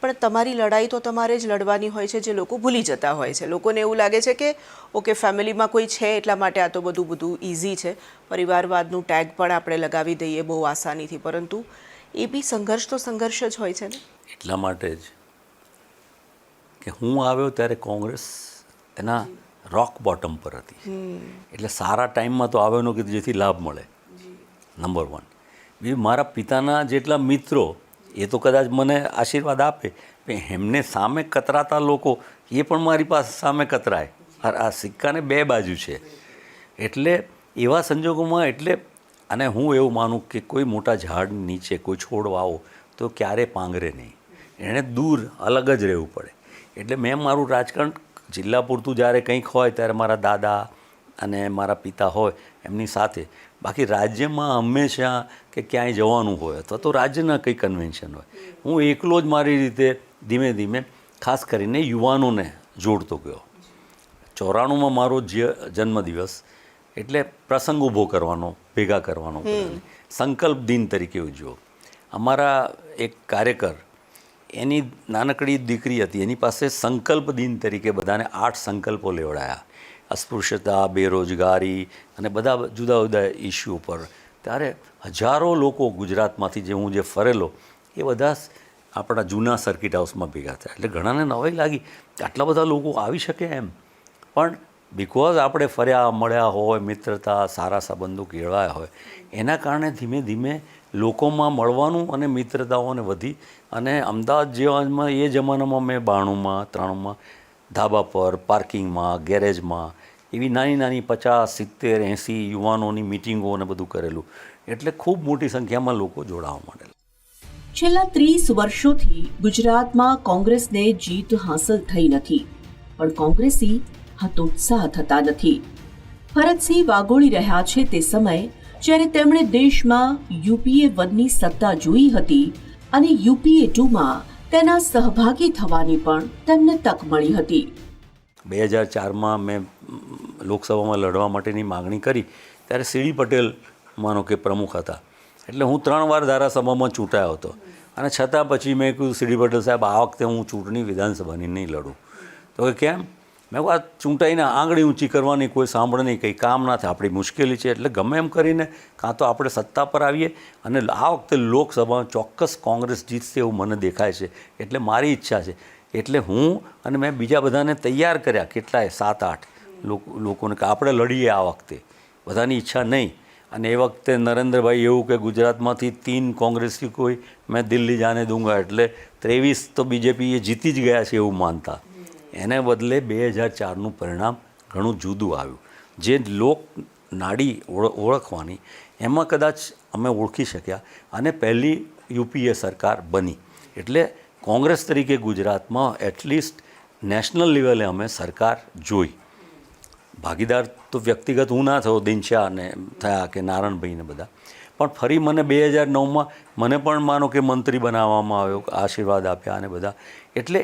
પણ તમારી લડાઈ તો તમારે જ લડવાની હોય છે, જે લોકો ભૂલી જતા હોય છે. લોકોને એવું લાગે છે કે ઓકે ફેમિલીમાં કોઈ છે એટલા માટે આ તો બધું ઇઝી છે, પરિવારવાદનું ટેગ પણ આપણે લગાવી દઈએ બહુ આસાનીથી. પરંતુ એ બી સંઘર્ષ તો સંઘર્ષ જ હોય છે ને. એટલા માટે જ કે હું આવ્યો ત્યારે કોંગ્રેસ એના રોક બોટમ પર હતી. એટલે સારા ટાઈમમાં તો આવ્યો કે જેથી લાભ મળે, નંબર 1. બીજું મારા પિતાના જેટલા મિત્રો એ તો કદાચ મને આશીર્વાદ આપે, પણ એમને સામે કતરાતા લોકો એ પણ મારી પાસે સામે કતરાય. આ સિક્કાને 2 બાજુ છે. એટલે એવા સંજોગોમાં અને હું એવું માનું કે કોઈ મોટા ઝાડ નીચે કોઈ છોડ વાવો તો ક્યારે પાંગરે નહીં, એણે દૂર અલગ જ રહેવું પડે. એટલે મેં મારું રાજકારણ જિલ્લા પૂરતું જ્યારે કંઈક હોય ત્યારે મારા દાદા અને મારા પિતા હોય એમની સાથે. બાકી રાજ્યમાં હંમેશા કે ક્યાંય જવાનું હોય અથવા તો રાજ્યના કંઈ કન્વેન્શન હોય, હું એકલો જ મારી રીતે ધીમે ધીમે ખાસ કરીને યુવાનોને જોડતો ગયો. 94માં મારો જન્મદિવસ એટલે પ્રસંગ ઊભો કરવાનો, ભેગા કરવાનો, સંકલ્પ દિન તરીકે ઉજવ્યો. અમારા એક કાર્યકર, એની નાનકડી દીકરી હતી, એની પાસે સંકલ્પ દિન તરીકે બધાને 8 સંકલ્પો લેવડાયા. અસ્પૃશ્યતા, બેરોજગારી અને બધા જુદા જુદા ઇસ્યુ પર. ત્યારે હજારો લોકો ગુજરાતમાંથી હું જે ફરેલો એ બધા આપણા જૂના સર્કિટ હાઉસમાં ભેગા થયા. એટલે ઘણાને નવાઈ લાગી કે આટલા બધા લોકો આવી શકે એમ. પણ બિકોઝ આપણે ફર્યા મળ્યા હોય, મિત્રતા, સારા સંબંધો કેળવાયા હોય, એના કારણે ધીમે ધીમે લોકોમાં મળવાનું અને મિત્રતાઓને વધી. અને અમદાવાદ જેવામાં એ જમાનામાં મેં 92માં 93માં ધાબા પર, પાર્કિંગમાં, ગેરેજમાં એવી નાની નાની 50, 70, 80 યુવાનોની મિટિંગો અને બધું કરેલું. એટલે ખૂબ મોટી સંખ્યામાં લોકો જોડાવા માંડેલા. છેલ્લા 30 વર્ષોથી ગુજરાતમાં કોંગ્રેસને જીત હાંસલ થઈ નથી, પણ કોંગ્રેસી હતોત્સાહ થતા નથી. ભરતસિંહ વાઘોળી રહ્યા છે તે સમય જ્યારે તેમણે દેશમાં UPA 1ની સત્તા જોઈ હતી અને UPA 2માં તેના સહભાગી થવાની પણ તેમને તક મળી હતી. 2004માં મેં લોકસભામાં લડવા માટેની માગણી કરી ત્યારે સીડી પટેલ માનો કે પ્રમુખ હતા, એટલે હું 3 વાર ધારાસભામાં ચૂંટાયો હતો. અને છતાં પછી મેં કીધું સીડી પટેલ સાહેબ આ વખતે હું ચૂંટણી વિધાનસભાની નહીં લડું. તો કે કેમ? મેં કહું આ ચૂંટાઈને આંગળી ઊંચી કરવાની કોઈ સાંભળ નહીં, કંઈ કામ ના થાય, આપણી મુશ્કેલી છે, એટલે ગમે એમ કરીને કાં તો આપણે સત્તા પર આવીએ અને આ વખતે લોકસભામાં ચોક્કસ કોંગ્રેસ જીતશે એવું મને દેખાય છે, એટલે મારી ઈચ્છા છે. એટલે હું અને મેં બીજા બધાને તૈયાર કર્યા, કેટલાય 7-8 લોકોને કે આપણે લડીએ આ વખતે, બધાની ઈચ્છા નહીં. અને એ વખતે નરેન્દ્રભાઈ એવું કે ગુજરાતમાંથી 3 કોંગ્રેસી કોઈ મેં દિલ્હી જાને દૂંગા, એટલે 23 તો બીજેપી એ જીતી જ ગયા છે એવું માનતા. એને બદલે 2004નું પરિણામ ઘણું જુદું આવ્યું. જે લોક નાડી ઓળખવાની એમાં કદાચ અમે ઓળખી શક્યા અને પહેલી યુપીએ સરકાર બની. એટલે કોંગ્રેસ તરીકે ગુજરાતમાં એટલીસ્ટ નેશનલ લેવલે અમે સરકાર જોઈ. ભાગીદાર તો વ્યક્તિગત હું ના થયો, દિનશા ને થયા કે નારણભાઈને બધા, પણ ફરી મને 2009માં મને પણ માનો કે મંત્રી બનાવવામાં આવ્યો, આશીર્વાદ આપ્યા અને બધા. એટલે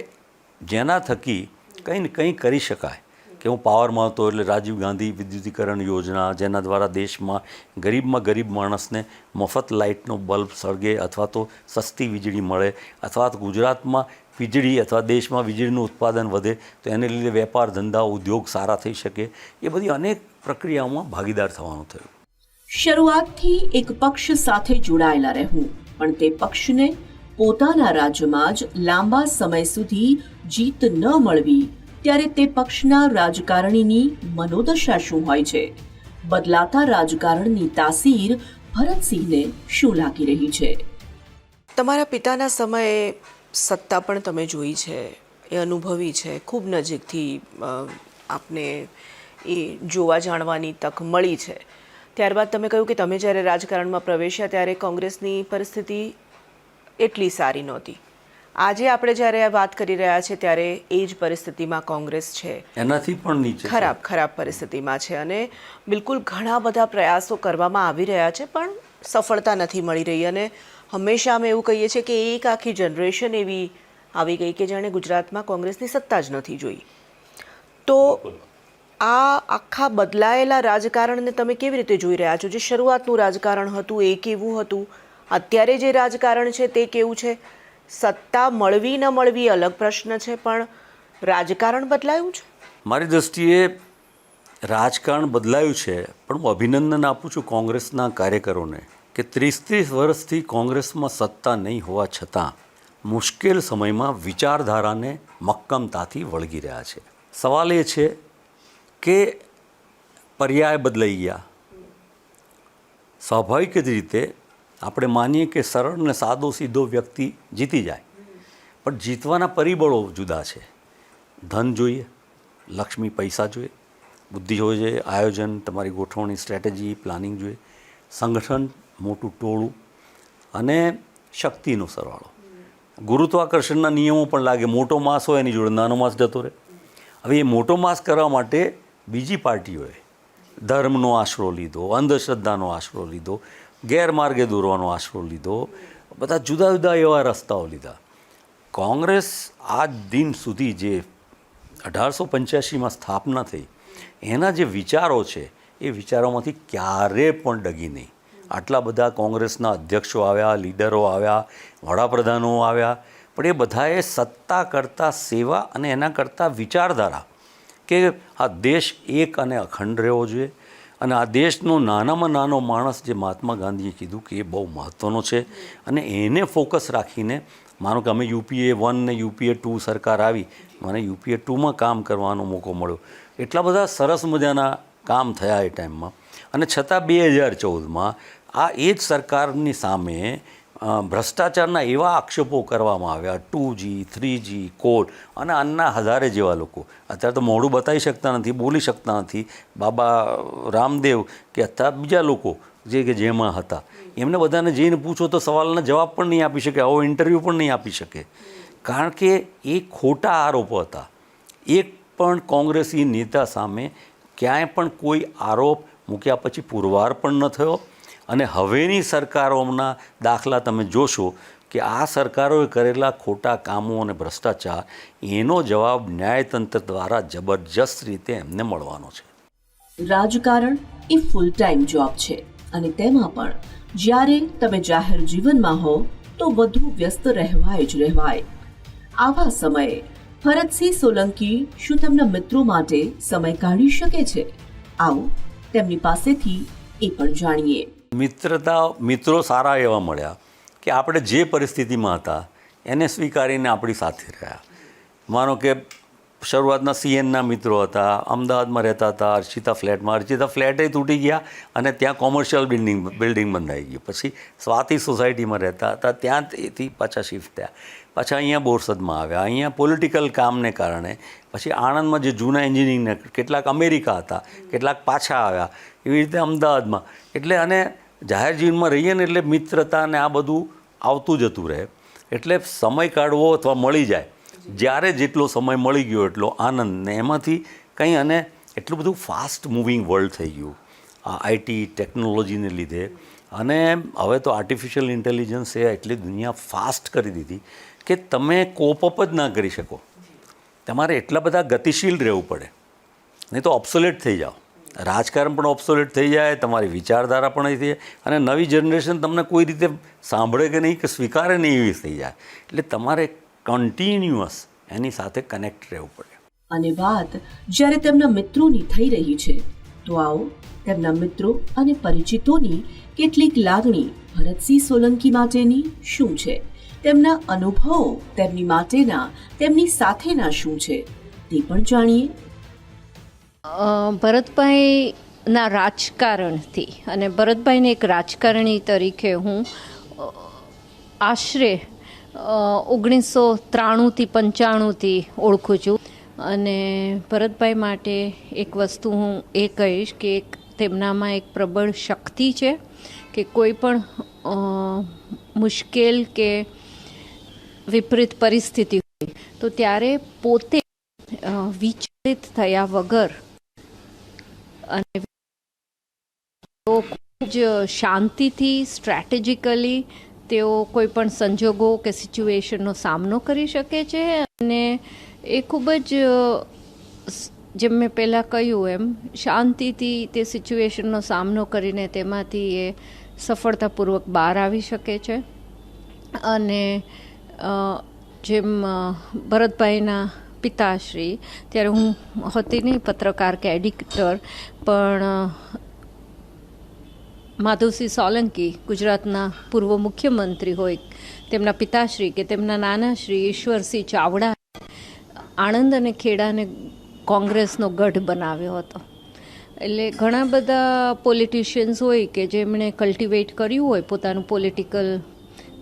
જેના થકી કંઈ ને કંઈ કરી શકાય કે હું પાવરમાં હતો એટલે રાજીવ ગાંધી વિદ્યુતીકરણ યોજના, જેના દ્વારા દેશમાં ગરીબમાં ગરીબ માણસને મફત લાઇટનો બલ્બ સળગે અથવા તો સસ્તી વીજળી મળે, અથવા તો ગુજરાતમાં વીજળી અથવા દેશમાં વીજળીનું ઉત્પાદન વધે તો એને લીધે વેપાર ધંધા ઉદ્યોગ સારા થઈ શકે. એ બધી અનેક પ્રક્રિયાઓમાં ભાગીદાર થવાનું થયું. શરૂઆતથી એક પક્ષ સાથે જોડાયેલા રહેવું, પણ તે પક્ષને પોતાના રાજ્યમાં જ લાંબા સમય સુધી જીત ન મળવી, ત્યારે તે પક્ષના રાજકારણીની મનોદશા શું હોય છે? બદલાતા રાજકારણની તાસીર ભરતસિંહને શું લાગી રહી છે? તમારા પિતાના સમયે સત્તા પણ તમે જોઈ છે, એ અનુભવી છે, ખૂબ નજીકથી આપને એ જોવા જાણવાની તક મળી છે. ત્યારબાદ તમે કહ્યું કે તમે જ્યારે રાજકારણમાં પ્રવેશ્યા ત્યારે કોંગ્રેસની પરિસ્થિતિ એટલી સારી નહોતી. આજે આપણે જ્યારે આ વાત કરી રહ્યા છીએ ત્યારે એ જ પરિસ્થિતિમાં કોંગ્રેસ છે, એનાથી પણ નીચે ખરાબ પરિસ્થિતિમાં છે. અને બિલકુલ ઘણા બધા પ્રયાસો કરવામાં આવી રહ્યા છે પણ સફળતા નથી મળી રહી. અને હંમેશા અમે એવું કહીએ છીએ કે એક આખી જનરેશન એવી આવી ગઈ કે જેણે ગુજરાતમાં કોંગ્રેસની સત્તા જ નથી જોઈ. તો આ આખા બદલાયેલા રાજકારણને તમે કેવી રીતે જોઈ રહ્યા છો? જે શરૂઆતનું રાજકારણ હતું એ કેવું હતું, અત્યારે જે રાજકારણ છે તે કેવું છે? સત્તા મળવી ન મળવી અલગ પ્રશ્ન છે, પણ રાજકારણ બદલાયું છે? મારી દૃષ્ટિએ રાજકારણ બદલાયું છે, પણ હું અભિનંદન આપું છું કોંગ્રેસના કાર્યકરોને કે 30 વર્ષથી કોંગ્રેસમાં સત્તા નહીં હોવા છતાં મુશ્કેલ સમયમાં વિચારધારાને મક્કમતાથી વળગી રહ્યા છે. સવાલ એ છે કે પર્યાય બદલાઈ ગયા. સ્વાભાવિક જ રીતે આપણે માનીએ કે સરળ ને સાદો સીધો વ્યક્તિ જીતી જાય, પણ જીતવાના પરિબળો જુદા છે. ધન જોઈએ, લક્ષ્મી પૈસા જોઈએ, બુદ્ધિ હોય છે, આયોજન, તમારી ગોઠવણી, સ્ટ્રેટેજી, પ્લાનિંગ જોઈએ, સંગઠન, મોટું ટોળું અને શક્તિનો સરવાળો. ગુરુત્વાકર્ષણના નિયમો પણ લાગે. મોટો માસ હોય એની જોડે નાનો માસ જતો રહે. હવે એ મોટો માસ કરવા માટે બીજી પાર્ટીઓએ ધર્મનો આશરો લીધો, અંધશ્રદ્ધાનો આશરો લીધો, ગેરમાર્ગે દોરવાનો આશરો લીધો, બધા જુદા જુદા એવા રસ્તાઓ લીધા. કોંગ્રેસ આજ દિન સુધી જે 1885માં સ્થાપના થઈ એના જે વિચારો છે એ વિચારોમાંથી ક્યારે પણ ડગી નહીં. આટલા બધા કોંગ્રેસના અધ્યક્ષો આવ્યા, લીડરો આવ્યા, વડાપ્રધાનો આવ્યા, પણ એ બધાએ સત્તા કરતાં સેવા અને એના કરતાં વિચારધારા કે આ દેશ એક અને અખંડ રહેવો જોઈએ અને આ દેશનો નાનામાં નાનો માણસ, જે મહાત્મા ગાંધીએ કીધું કે એ બહુ મહત્ત્વનો છે, અને એને ફોકસ રાખીને માનો કે અમે UPA 1 ને UPA 2 સરકાર આવી, મને UPA 2માં કામ કરવાનો મોકો મળ્યો. એટલા બધા સરસ મજાના કામ થયા એ ટાઈમમાં. અને છતાં 2014માં આ એ જ સરકારની સામે ભ્રષ્ટાચારના એવા આક્ષેપો કરવામાં આવ્યા, 2G 3G કોલ અને આના હજારે જેવા લોકો. અત્યારે તો મોઢું બતાવી શકતા નથી, બોલી શકતા નથી. બાબા રામદેવ કે અત્યારે બીજા લોકો જે કે જેમાં હતા, એમને બધાને જઈને પૂછો તો સવાલના જવાબ પણ નહીં આપી શકે, આવો ઇન્ટરવ્યૂ પણ નહીં આપી શકે, કારણ કે એ ખોટા આરોપો હતા. એક પણ કોંગ્રેસી નેતા સામે ક્યાંય પણ કોઈ આરોપ મૂક્યા પછી પુરવાર પણ ન થયો. અને હવેની સરકારોના દાખલા તમે જોશો કે આ સરકારોએ કરેલા ખોટા કામો અને ભ્રષ્ટાચાર, એનો જવાબ ન્યાયતંત્ર દ્વારા જબરજસ્ત રીતે એમને મળવાનો છે. રાજકારણ એ ફૂલ ટાઈમ જોબ છે અને તેમાં પણ જ્યારે તમે જાહેર જીવનમાં હો તો વધુ વ્યસ્ત રહેવાય જ રહેવાય. આવા સમયે ભરતસિંહ સોલંકી શું તેમના મિત્રો માટે સમય કાઢી શકે છે? આવો તેમની પાસેથી એ પણ જાણીએ. મિત્રો સારા એવા મળ્યા કે આપણે જે પરિસ્થિતિમાં હતા એને સ્વીકારીને આપણી સાથે રહ્યા. માનો કે શરૂઆતના સીએનના મિત્રો હતા, અમદાવાદમાં રહેતા હતા, અર્ચિતા ફ્લેટે તૂટી ગયા અને ત્યાં કોમર્શિયલ બિલ્ડિંગ બંધાઈ ગયું. પછી સ્વાતિ સોસાયટીમાં રહેતા હતા, ત્યાંથી પાછા શિફ્ટ થયા, પાછા અહીંયા બોરસદમાં આવ્યા. અહીંયા પોલિટિકલ કામને કારણે પછી આણંદમાં જે જૂના એન્જિનિયરિંગના કેટલાક અમેરિકા હતા, કેટલાક પાછા આવ્યા, એવી રીતે અમદાવાદમાં. એટલે અને જાહેર જીવનમાં રહીએ ને એટલે મિત્રતા ને આ બધું આવતું જતું રહે. એટલે સમય કાઢવો અથવા મળી જાય, જ્યારે જેટલો સમય મળી ગયો એટલો આનંદ. ને એમાંથી કંઈ અને એટલું બધું ફાસ્ટ મૂવિંગ વર્લ્ડ થઈ ગયું આ આઈટી ટેકનોલોજીને લીધે. અને હવે તો આર્ટિફિશિયલ ઇન્ટેલિજન્સે એટલી દુનિયા ફાસ્ટ કરી દીધી કે તમે કોપ અપ જ ના કરી શકો. તમારે એટલા બધા ગતિશીલ રહેવું પડે, નહીં તો ઓબ્સોલેટ થઈ જાઓ. રાજકારણ પણ ઓબ્સોલેટ થઈ જાય, તમારી વિચારધારા પણ થઈ જાય, અને નવી જનરેશન તમને કોઈ રીતે સાંભળે કે નહીં કે સ્વીકારે નહીં એવી થઈ જાય. એટલે તમારે કન્ટિન્યુઅસ એની સાથે કનેક્ટ રહેવું પડે. અને વાત જ્યારે તેમના મિત્રોની થઈ રહી છે તો આવો તેમના મિત્રો અને પરિચિતોની કેટલીક લાગણી ભરતસિંહ સોલંકી માટેની શું છે, તેમના અનુભવો તેમની માટેના, તેમની સાથેના શું છે તે પણ જાણીએ. ભરતભાઈના રાજકારણથી અને ભરતભાઈને એક રાજકારણી તરીકે હું આશરે 1993થી 95થી ઓળખું છું. અને ભરતભાઈ માટે એક વસ્તુ હું એ કહીશ કે તેમનામાં એક પ્રબળ શક્તિ છે કે કોઈ પણ મુશ્કેલ કે વિપરીત પરિસ્થિતિ હોય તો ત્યારે પોતે વિચલિત થયા વગર અને તેઓ ખૂબ જ શાંતિથી સ્ટ્રેટેજિકલી તેઓ કોઈ પણ સંજોગો કે સિચ્યુએશનનો સામનો કરી શકે છે. અને એ ખૂબ જ, જેમ મેં પહેલાં કહ્યું એમ, શાંતિથી તે સિચ્યુએશનનો સામનો કરીને તેમાંથી એ સફળતાપૂર્વક બહાર આવી શકે છે. અને જેમ ભરતભાઈના પિતાશ્રી, ત્યારે હું હતી નહીં પત્રકાર કે એડિટર, પણ માધવસિંહ સોલંકી ગુજરાતના પૂર્વ મુખ્યમંત્રી હોય, તેમના પિતાશ્રી કે તેમના નાનાશ્રી ઈશ્વરસિંહ ચાવડા આણંદ અને ખેડાને કોંગ્રેસનો ગઢ બનાવ્યો હતો. એટલે ઘણા બધા પોલિટિશિયન્સ હોય કે જેમણે કલ્ટિવેટ કર્યું હોય પોતાનું પોલિટિકલ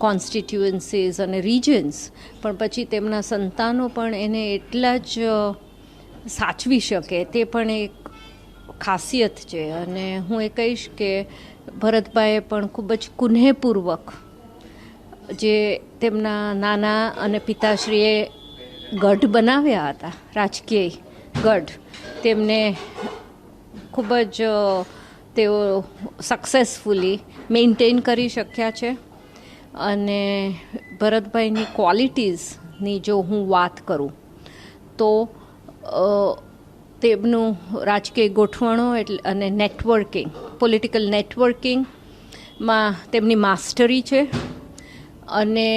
કોન્સ્ટિટ્યુઅન્સીસ અને રિજન્સ, પણ પછી તેમના સંતાનો પણ એને એટલા જ સાચવી શકે, તે પણ એક ખાસિયત છે. અને હું એ કહીશ કે ભરતભાઈએ પણ ખૂબ જ કુનેહપૂર્વક જે તેમના નાના અને પિતાશ્રીએ ગઢ બનાવ્યા હતા, રાજકીય ગઢ, તેમને ખૂબ જ તેઓ સક્સેસફુલી મેન્ટેન કરી શક્યા છે. અને ભરતભાઈની ક્વોલિટીઝની જો હું વાત કરું તો તેમનું રાજકીય ગોઠવણો એટલે અને નેટવર્કિંગ, પોલિટિકલ નેટવર્કિંગમાં તેમની માસ્ટરી છે. અને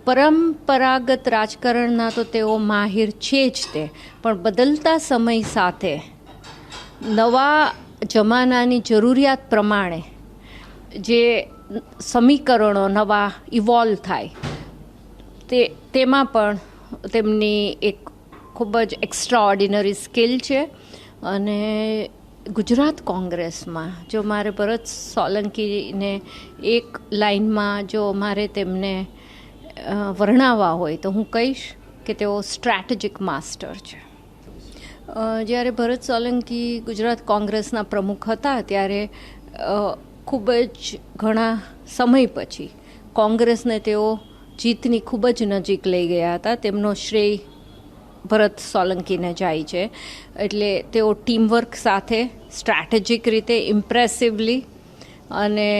પરંપરાગત રાજકારણના તો તેઓ માહિર છે જ તે, પણ બદલતા સમય સાથે નવા જમાનાની જરૂરિયાત પ્રમાણે જે સમીકરણો નવા ઇવોલ્વ થાય તેમાં પણ તેમની એક ખૂબ જ એક્સ્ટ્રાઓર્ડિનરી સ્કિલ છે. અને ગુજરાત કોંગ્રેસમાં જો મારે ભરત સોલંકીને એક લાઇનમાં જો મારે તેમને વર્ણવવા હોય તો હું કહીશ કે તેઓ સ્ટ્રેટેજિક માસ્ટર છે. જ્યારે ભરત સોલંકી ગુજરાત કોંગ્રેસના પ્રમુખ હતા ત્યારે ખૂબ જ ઘણા સમય પછી કોંગ્રેસને તેઓ જીતની ખૂબ જ નજીક લઈ ગયા હતા. તેમનો શ્રેય ભરત સોલંકીને જાય છે. એટલે તેઓ ટીમવર્ક સાથે સ્ટ્રેટેજિક રીતે ઇમ્પ્રેસિવલી અને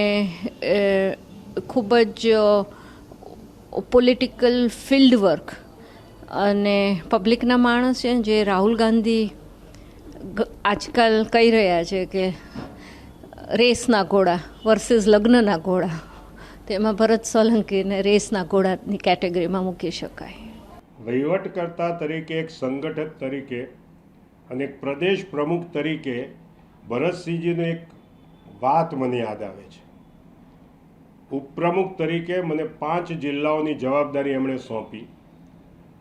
ખૂબ જ પોલિટિકલ ફિલ્ડ વર્ક અને પબ્લિકના માણસ છે જે રાહુલ ગાંધી આજકાલ કહી રહ્યા છે કે રેસના ઘોડા વર્સિસ લગ્નના ઘોડા, તેમાં ભરત સોલંકીને રેસના ઘોડાની કેટેગરીમાં મૂકી શકાય. વહીવટકર્તા તરીકે, એક સંગઠક તરીકે અને એક પ્રદેશ પ્રમુખ તરીકે ભરતસિંહજીની એક વાત મને યાદ આવે છે. ઉપપ્રમુખ તરીકે મને 5 જિલ્લાઓની જવાબદારી એમણે સોંપી.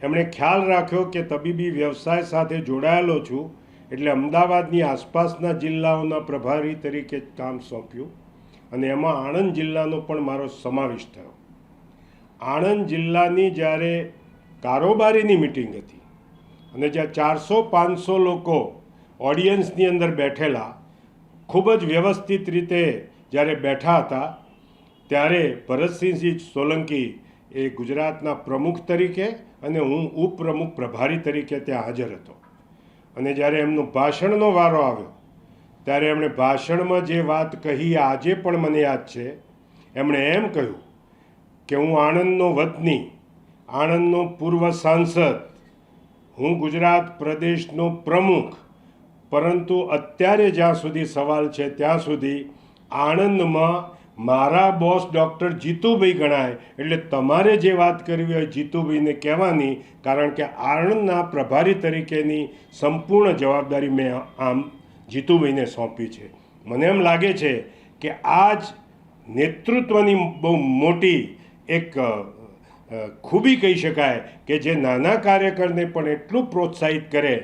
એમણે ખ્યાલ રાખ્યો કે તબીબી વ્યવસાય સાથે જોડાયેલો છું એટલે અમદાવાદની આસપાસના જિલ્લાઓના પ્રભારી તરીકે કામ સોંપ્યું અને એમાં આણંદ જિલ્લાનો પણ મારો સમાવેશ થયો. આણંદ જિલ્લાની જ્યારે કારોબારીની મિટિંગ હતી અને જ્યાં 400-500 લોકો ઓડિયન્સની અંદર બેઠેલા, ખૂબ જ વ્યવસ્થિત રીતે જ્યારે બેઠા હતા, ત્યારે ભરતસિંહજી સોલંકી એ ગુજરાતના પ્રમુખ તરીકે અને હું ઉપપ્રમુખ પ્રભારી તરીકે ત્યાં હાજર હતો. અને જ્યારે એમનો ભાષણનો વારો આવ્યો ત્યારે એમણે ભાષણમાં જે વાત કહી આજે પણ મને યાદ છે. એમણે એમ કહ્યું કે હું આણંદનો વતની, આણંદનો પૂર્વ સાંસદ, હું ગુજરાત પ્રદેશનો પ્રમુખ, પરંતુ અત્યારે જ્યાં સુધી સવાલ છે ત્યાં સુધી આણંદમાં મારા બોસ ડૉક્ટર જીતુભાઈ ગણાય, એટલે તમારે જે વાત કરવી હોય જીતુભાઈને કહેવાની, કારણ કે આણંદના પ્રભારી તરીકેની સંપૂર્ણ જવાબદારી મેં આમ જીતુભાઈને સોંપી છે. મને એમ લાગે છે કે આ જ નેતૃત્વની બહુ મોટી એક ખૂબી કહી શકાય કે જે નાના કાર્યકરને પણ એટલું પ્રોત્સાહિત કરે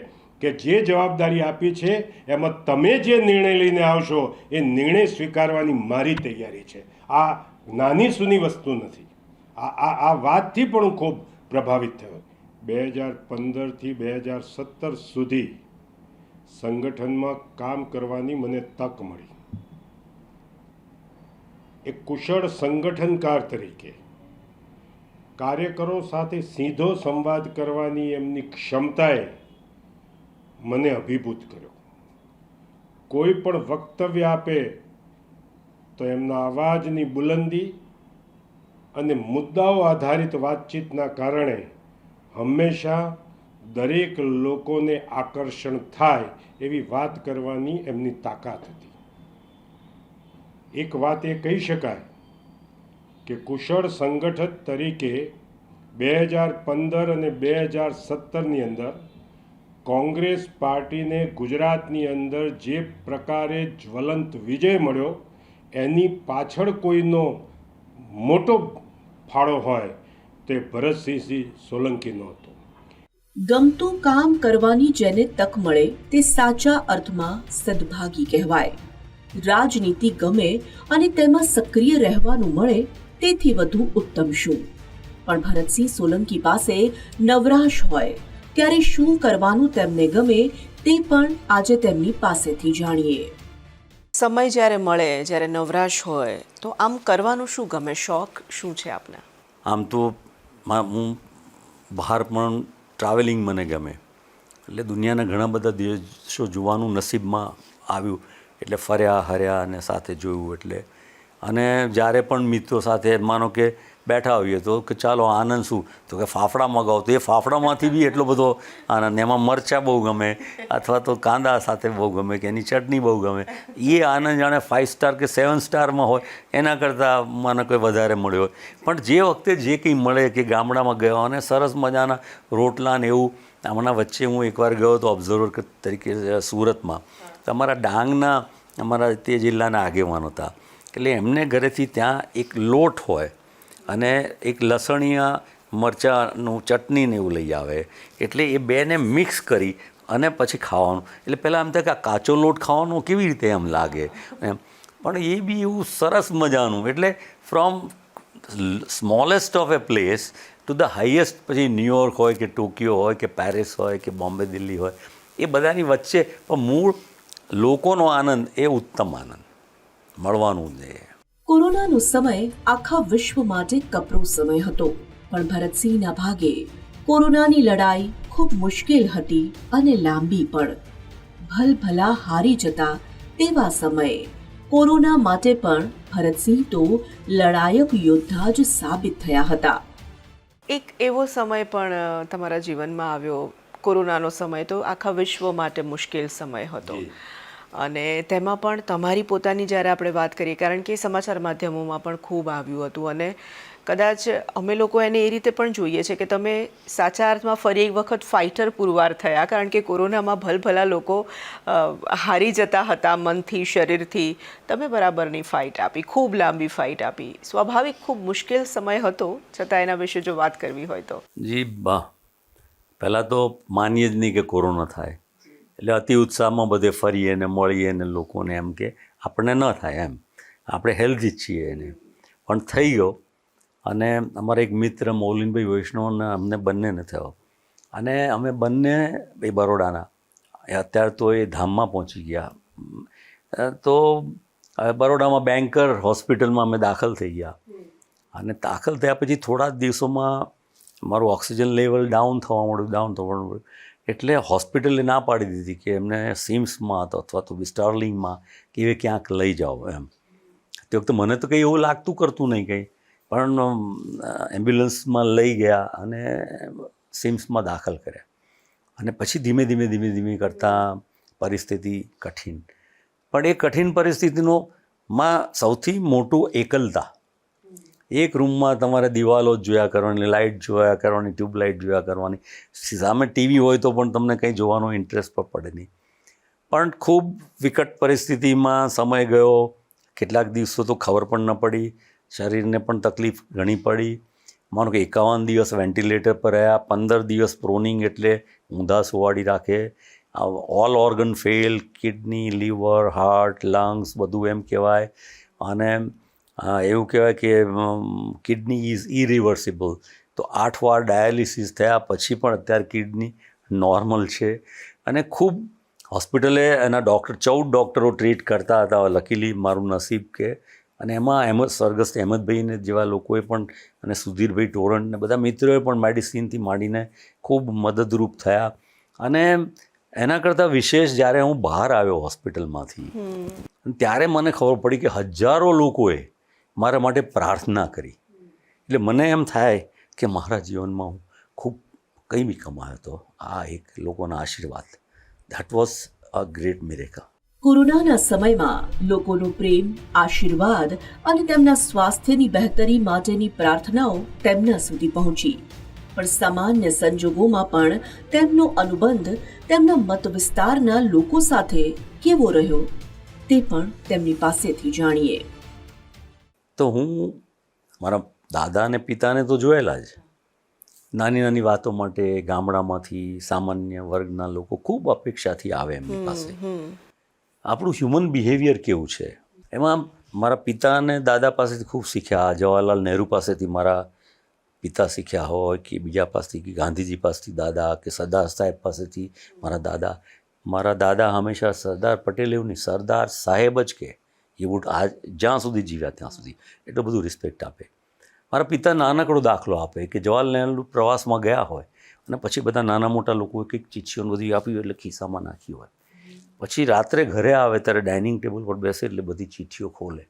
કે જે જવાબદારી આપી છે એમાં તમે જે નિર્ણય લઈને આવશો એ નિર્ણય સ્વીકારવાની મારી તૈયારી છે. આ નાની સૂની વસ્તુ નથી. આ વાતથી પણ હું ખૂબ પ્રભાવિત થયો. 2015થી 2017 સુધી સંગઠનમાં કામ કરવાની મને તક મળી. એક કુશળ સંગઠનકાર તરીકે કાર્યકરો સાથે સીધો સંવાદ કરવાની એમની ક્ષમતાએ મને અભિભૂત કર્યો. કોઈ પણ વક્તવ્ય આપે તો એમના અવાજની બુલંદી અને મુદ્દાઓ આધારિત વાતચીતના કારણે હંમેશા દરેક લોકોને આકર્ષણ થાય એવી વાત કરવાની એમની તાકાત હતી. એક વાત એ કહી શકાય કે કુશળ સંગઠક તરીકે 2015 અને 2017ની અંદર કોંગ્રેસ પાર્ટીને ગુજરાતની અંદર જે પ્રકારે જ્વલંત વિજય મળ્યો એની પાછળ કોઈનો મોટો ફાળો હોય તે ભરતસિંહજી સોલંકીનો હતો. ગમતું કામ કરવાની જેને તક મળે તે સાચા અર્થમાં સદભાગી કહેવાય. રાજનીતિ ગમે અને તેમાં સક્રિય રહેવાનું મળે તેથી વધુ ઉત્તમ શું? પણ ભરતસિંહ સોલંકી પાસે નવરાશ હોય ત્યારે શું કરવાનું તેમને ગમે તે પણ આજે તેમની પાસેથી જાણીએ. સમય જ્યારે મળે, જ્યારે નવરાશ હોય તો આમ કરવાનું શું ગમે? શોખ શું છે આપને? આમ તો હું બહાર પણ ટ્રાવેલિંગ મને ગમે, એટલે દુનિયાના ઘણા બધા દેશો જોવાનું નસીબમાં આવ્યું, એટલે ફર્યા હર્યા અને સાથે જોયું. એટલે અને જ્યારે પણ મિત્રો સાથે માનો કે બેઠા હોઈએ તો કે ચાલો આનંદ શું, તો કે ફાફડા મગાવો, તો એ ફાફડામાંથી બી એટલો બધો આનંદ. એમાં મરચાં બહુ ગમે અથવા તો કાંદા સાથે બહુ ગમે કે એની ચટણી બહુ ગમે. એ આનંદ જાણે 5 સ્ટાર કે 7 સ્ટારમાં હોય એના કરતાં મને કોઈ વધારે મળ્યો હોય. પણ જે વખતે જે કંઈ મળે કે ગામડામાં ગયો અને સરસ મજાના રોટલા ને એવું. હમણાં વચ્ચે હું એકવાર ગયો હતો ઓબ્ઝર્વર તરીકે સુરતમાં. તમારા ડાંગના અમારા તે જિલ્લાના આગેવાન હતા, એટલે એમને ઘરેથી ત્યાં એક લોટ હોય અને એક લસણીયા મરચાંનું ચટણી ને એવું લઈ આવે, એટલે એ બેને મિક્સ કરી અને પછી ખાવાનું. એટલે પહેલાં એમ થાય કે આ કાચો લોટ ખાવાનો કેવી રીતે એમ લાગે એમ, પણ એ બી એવું સરસ મજાનું. એટલે from smallest of A place to the highest, પછી ન્યુયોર્ક હોય કે ટોક્યો હોય કે પેરિસ હોય કે બોમ્બે દિલ્હી હોય, એ બધાની વચ્ચે પણ મૂળ લોકોનો આનંદ એ ઉત્તમ આનંદ મળવાનું જ. કોરોનાનો સમય આખા વિશ્વ માટે કપરો સમય હતો, પણ ભરતસિંહના ભાગે કોરોનાની લડાઈ ખૂબ મુશ્કેલ હતી અને લાંબી પણ. ભલભલા હારી જતા તેવા સમયે કોરોના માટે પણ ભરતસિંહ તો લડાયક યોદ્ધા જ સાબિત થયા હતા. એક એવો સમય પણ તમારા જીવનમાં આવ્યો કોરોનાનો સમય તો આખા વિશ્વ માટે મુશ્કેલ સમય હતો અને તેમાં પણ તમારી પોતાની જ્યારે આપણે વાત કરીએ, કારણ કે સમાચાર માધ્યમોમાં પણ ખૂબ આવ્યું હતું અને કદાચ અમે લોકો એને એ રીતે પણ જોઈએ છે કે તમે સાચા અર્થમાં ફરી એક વખત ફાઇટર પુરવાર થયા, કારણ કે કોરોનામાં ભલભલા લોકો હારી જતા હતા મનથી, શરીરથી. તમે બરાબરની ફાઇટ આપી, ખૂબ લાંબી ફાઇટ આપી. સ્વાભાવિક ખૂબ મુશ્કેલ સમય હતો, છતાં એના વિશે જો વાત કરવી હોય તો. જી બા, પહેલાં તો માનીએ જ નહીં કે કોરોના થાય, એટલે અતિ ઉત્સાહમાં બધે ફરીએ ને મળીએ ને લોકોને એમ કે આપણને ન થાય, એમ આપણે હેલ્ધી જ છીએ એને, પણ થઈ ગયો. અને અમારા એક મિત્ર મૌલિનભાઈ વૈષ્ણવને અમને બંનેને થયો અને અમે બંને એ બરોડાના, અત્યારે તો એ ધામમાં પહોંચી ગયા. તો બરોડામાં બેન્કર હોસ્પિટલમાં અમે દાખલ થઈ ગયા અને દાખલ થયા પછી થોડા જ દિવસોમાં મારું ઓક્સિજન લેવલ ડાઉન થવા મળ્યું. એટલે હોસ્પિટલે ના પાડી દીધી કે એમને સિમ્સમાં અથવા તો સ્ટાર્લિંગમાં કે એ ક્યાંક લઈ જાઓ એમ. તે વખતે મને તો કંઈ એવું લાગતું કરતું નહીં કંઈ, પણ એમ્બ્યુલન્સમાં લઈ ગયા અને સિમ્સમાં દાખલ કર્યા અને પછી ધીમે ધીમે કરતાં પરિસ્થિતિ કઠિન. પણ એ કઠિન પરિસ્થિતિનો માં સૌથી મોટું એકલતા. એક રૂમમાં તમારે દિવાલો જ જોયા કરવાની, લાઇટ જોયા કરવાની, ટ્યુબલાઇટ જોયા કરવાની, સામે ટીવી હોય તો પણ તમને કંઈ જોવાનો ઇન્ટરેસ્ટ પણ પડે નહીં. પણ ખૂબ વિકટ પરિસ્થિતિમાં સમય ગયો. કેટલાક દિવસો તો ખબર પણ ન પડી, શરીરને પણ તકલીફ ઘણી પડી. માનો કે 51 દિવસ વેન્ટિલેટર પર રહ્યા, 15 દિવસ પ્રોનિંગ એટલે ઊંધા સુવાડી રાખે, all organ fail, kidney, liver, heart, lungs બધું એમ કહેવાય. અને એવું કહેવાય કે કિડની ઇઝ ઇરિવર્સિબલ. તો 8 વાર ડાયાલિસિસ થયા પછી પણ અત્યારે કિડની નોર્મલ છે. અને ખૂબ હોસ્પિટલે એના ડૉક્ટર 14 ડૉક્ટરો ટ્રીટ કરતા હતા. લકીલી મારું નસીબ કે, અને એમાં સ્વર્ગસ્થ અહેમદભાઈને જેવા લોકોએ પણ અને સુધીરભાઈ ટોરન્ટ ને બધા મિત્રોએ પણ મેડિસિનથી માંડીને ખૂબ મદદરૂપ થયા. અને એના કરતાં વિશેષ જ્યારે હું બહાર આવ્યો હોસ્પિટલમાંથી ત્યારે મને ખબર પડી કે હજારો લોકોએ મારા માટે પ્રાર્થના કરી. એટલે મને એમ થાય કે મારા જીવનમાં હું ખૂબ કંઈ બી કમાયો હતો, આ એક લોકોના આશીર્વાદ. That was a great miracle. કોરોનાના સમયમાં લોકોનો પ્રેમ, આશીર્વાદ અને તેમના સ્વાસ્થ્યની બહેતરી માટેની પ્રાર્થનાઓ તેમના સુધી પહોંચી. પણ સામાન્ય સંજોગોમાં પણ તેમનો અનુબંધ તેમના મત વિસ્તારના લોકો સાથે કેવો રહ્યો તે પણ તેમની પાસેથી જાણીએ. તો હું મારા દાદા અને પિતાને તો જોયેલા જ. નાની નાની વાતો માટે ગામડામાંથી સામાન્ય વર્ગના લોકો ખૂબ અપેક્ષાથી આવે એમની પાસે. આપણું હ્યુમન બિહેવિયર કેવું છે એમાં મારા પિતા અને દાદા પાસેથી ખૂબ શીખ્યા. જવાહરલાલ નહેરુ પાસેથી મારા પિતા શીખ્યા હોય કે બીજા પાસેથી, કે ગાંધીજી પાસેથી દાદા, કે સરદાર સાહેબ પાસેથી મારા દાદા. મારા દાદા હંમેશા સરદાર પટેલ એવું નહીં, સરદાર સાહેબ જ કે એ વુડ જ્યાં સુધી જીવ્યા ત્યાં સુધી એટલું બધું રિસ્પેક્ટ આપે. મારા પિતા નાનકડો દાખલો આપે કે જવાહરલાલ નહેરુ પ્રવાસમાં ગયા હોય અને પછી બધા નાના મોટા લોકોએ કંઈક ચીઠીઓ બધી આપી હોય એટલે ખિસ્સામાં નાખી હોય. પછી રાત્રે ઘરે આવે ત્યારે ડાઇનિંગ ટેબલ પર બેસે એટલે બધી ચીઠીઓ ખોલે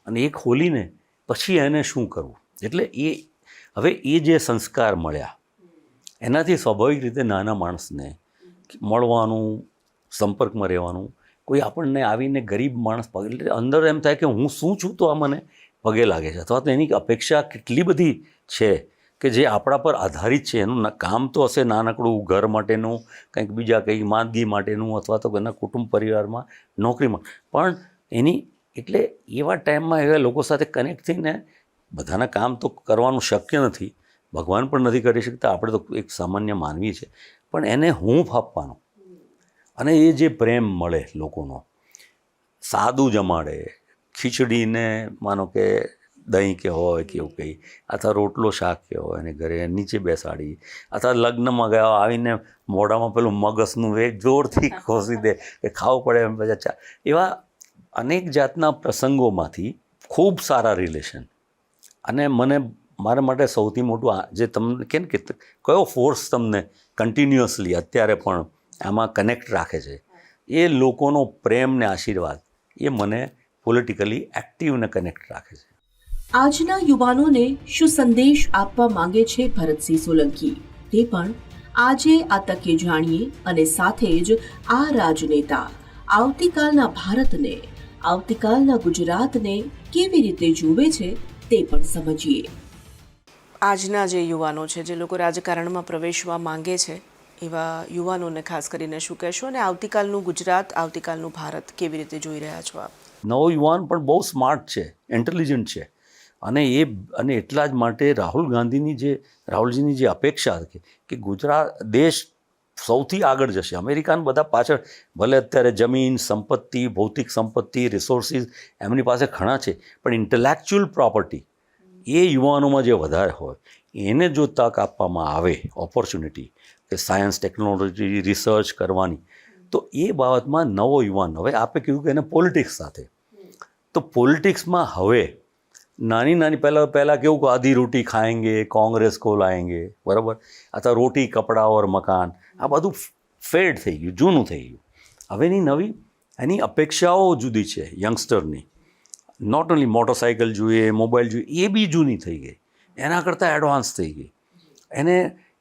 અને એ ખોલીને પછી એને શું કરવું. એટલે હવે એ જે સંસ્કાર મળ્યા એનાથી સ્વાભાવિક રીતે નાના માણસને મળવાનું, સંપર્કમાં રહેવાનું, કોઈ આપણને આવીને ગરીબ માણસ પગે એટલે અંદર એમ થાય કે હું શું છું તો આ મને પગે લાગે છે, અથવા તો એની અપેક્ષા કેટલી બધી છે કે જે આપણા પર આધારિત છે. એનું કામ તો હશે નાનકડું ઘર માટેનું, કંઈક બીજા કંઈક માંદગી માટેનું, અથવા તો એના કુટુંબ પરિવારમાં નોકરીમાં, પણ એની એટલે એવા ટાઈમમાં એવા લોકો સાથે કનેક્ટ થઈને બધાના કામ તો કરવાનું શક્ય નથી, ભગવાન પણ નથી કરી શકતા, આપણે તો એક સામાન્ય માનવી છે, પણ એને હૂંફ આપવાનો અને એ જે પ્રેમ મળે લોકોનો, સાદું જમાડે, ખીચડીને માનો કે દહીં કે હોય કે એવું કંઈ, અથવા રોટલો શાક કે હોય અને ઘરે નીચે બેસાડી, અથવા લગ્નમાં ગયા આવીને મોઢામાં પેલું મગસનું વેગ જોરથી ખોસી દે કે ખાવું પડે એમ બધા. એવા અનેક જાતના પ્રસંગોમાંથી ખૂબ સારા રિલેશન. અને મારા માટે સૌથી મોટું જે તમને કેમ કે કયો ફોર્સ તમને કન્ટિન્યુઅસલી અત્યારે પણ આમાં કનેક્ટ રાખે છે, એ લોકોનો પ્રેમ ને આશીર્વાદ, એ મને પોલિટિકલી એક્ટિવ ને કનેક્ટ રાખે છે. આજના યુવાનોને શું સંદેશ આપવા માંગે છે ભરતસિંહ સોલંકી તે પણ આજે આ તકે જાણીએ અને સાથે જ આ રાજનેતા આવતીકાલના ભારતને, આવતીકાલના ગુજરાતને કેવી રીતે જુએ છે તે પણ સમજીએ. આજના જે યુવાનો છે, જે લોકો રાજકારણમાં પ્રવેશવા માંગે છે, એવા યુવાનોને ખાસ કરીને શું કહેશો અને આવતીકાલનું ગુજરાત, આવતીકાલનું ભારત કેવી રીતે જોઈ રહ્યા છો આપ? નવો યુવાન પણ બહુ સ્માર્ટ છે, ઇન્ટેલિજન્ટ છે, અને એટલા જ માટે રાહુલજીની જે અપેક્ષા હતી કે ગુજરાત દેશ સૌથી આગળ જશે. અમેરિકાને બધા પાછળ, ભલે અત્યારે જમીન, સંપત્તિ, ભૌતિક સંપત્તિ, રિસોર્સિસ એમની પાસે ઘણા છે, પણ ઇન્ટેલેક્ચ્યુઅલ પ્રોપર્ટી એ યુવાનોમાં જે વધારે હોય એને જો તક આપવામાં આવે, ઓપોર્ચ્યુનિટી કે સાયન્સ, ટેકનોલોજી, રિસર્ચ કરવાની, તો એ બાબતમાં નવો યુવાન, હવે આપે કીધું કે એને પોલિટિક્સ સાથે, તો પોલિટિક્સમાં હવે નાની પહેલાં કેવું કે આધી રોટી ખાएंगे, કોંગ્રેસ को लाएंगे, બરાબર, અથવા રોટી, કપડાં ઓર મકાન, આ બધું ફેડ થઈ ગયું, જૂનું થઈ ગયું. હવેની નવી એની અપેક્ષાઓ જુદી છે યંગસ્ટરની. નોટ ઓનલી મોટરસાઇકલ જોઈએ, મોબાઈલ જોઈએ, એ બી જૂની થઈ ગઈ, એના કરતાં એડવાન્સ થઈ ગઈ.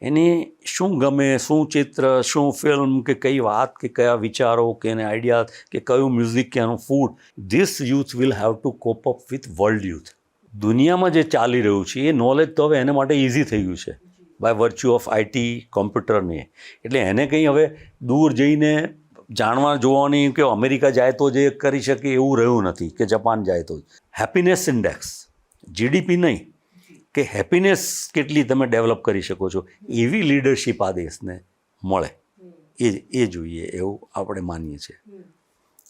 એને શું ગમે, શું ચિત્ર, શું ફિલ્મ, કે કઈ વાત, કે કયા વિચારો, કે એને આઈડિયા, કે કયું મ્યુઝિક, કે એનું food, this youth will have to cope up with world youth. દુનિયામાં જે ચાલી રહ્યું છે એ નોલેજ તો હવે એને માટે ઇઝી થઈ ગયું છે બાય વર્ચ્યુ ઓફ આઈટી, કોમ્પ્યુટરને. એટલે એને કંઈ હવે દૂર જઈને જાણવા જોવાની કે અમેરિકા જાય તો જે કરી શકે એવું રહ્યું નથી, કે જાપાન જાય તો. હેપીનેસ ઇન્ડેક્સ, જીડીપી નહીં, કે હેપીનેસ કેટલી તમે ડેવલપ કરી શકો છો, એવી લીડરશિપ આ દેશને મળે, એ જોઈએ એવું આપણે માનીએ છીએ.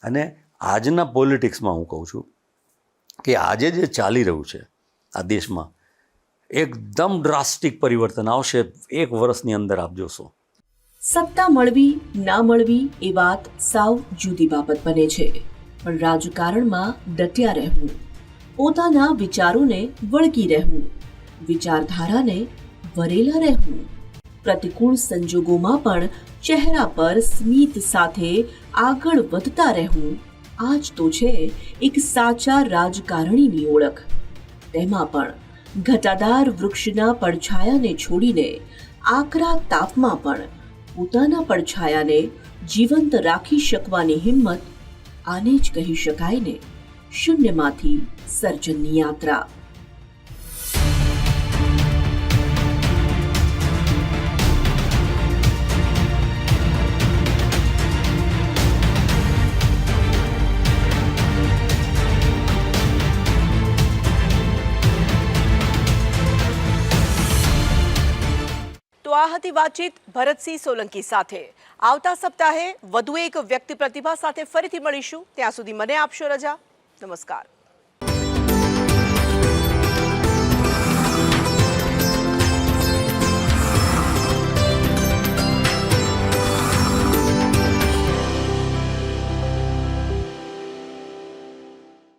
અને આજના પોલિટિક્સમાં હું કહું છું કે આજે જે ચાલી રહ્યું છે આ દેશમાં, એકદમ ડ્રાસ્ટિક પરિવર્તન આવશે 1 વર્ષની અંદર, આપ જોશો. સત્તા મળવી ના મળવી એ વાત સાવ જુદી બાબત બને છે, પણ રાજકારણમાં ડટ્યા રહેવું, પોતાના વિચારોને વળગી રહેવું, વિચારધારાને વરેલા રહેવું, પ્રતિકૂળ સંજોગોમાં પણ ચહેરા પર સ્મિત સાથે આગળ વધતા રહેવું, આ જ તો છે એક સાચા રાજકારણીની ઓળખ. તેમાં પણ ઘટાદાર વૃક્ષના પડછાયાને છોડીને આકરા તાપમાં પણ પોતાના પડછાયાને જીવંત રાખી શકવાની હિંમત, આને જ કહી શકાય ને શૂન્યમાંથી સર્જનની યાત્રા. તો આ હતી વાતચીત ભરતસિંહ સોલંકી સાથે. આવતા સપ્તાહે વધુ એક વ્યક્તિ પ્રતિભા સાથે ફરીથી મળીશું. ત્યાં સુધી મને આપશો રજા. નમસ્કાર.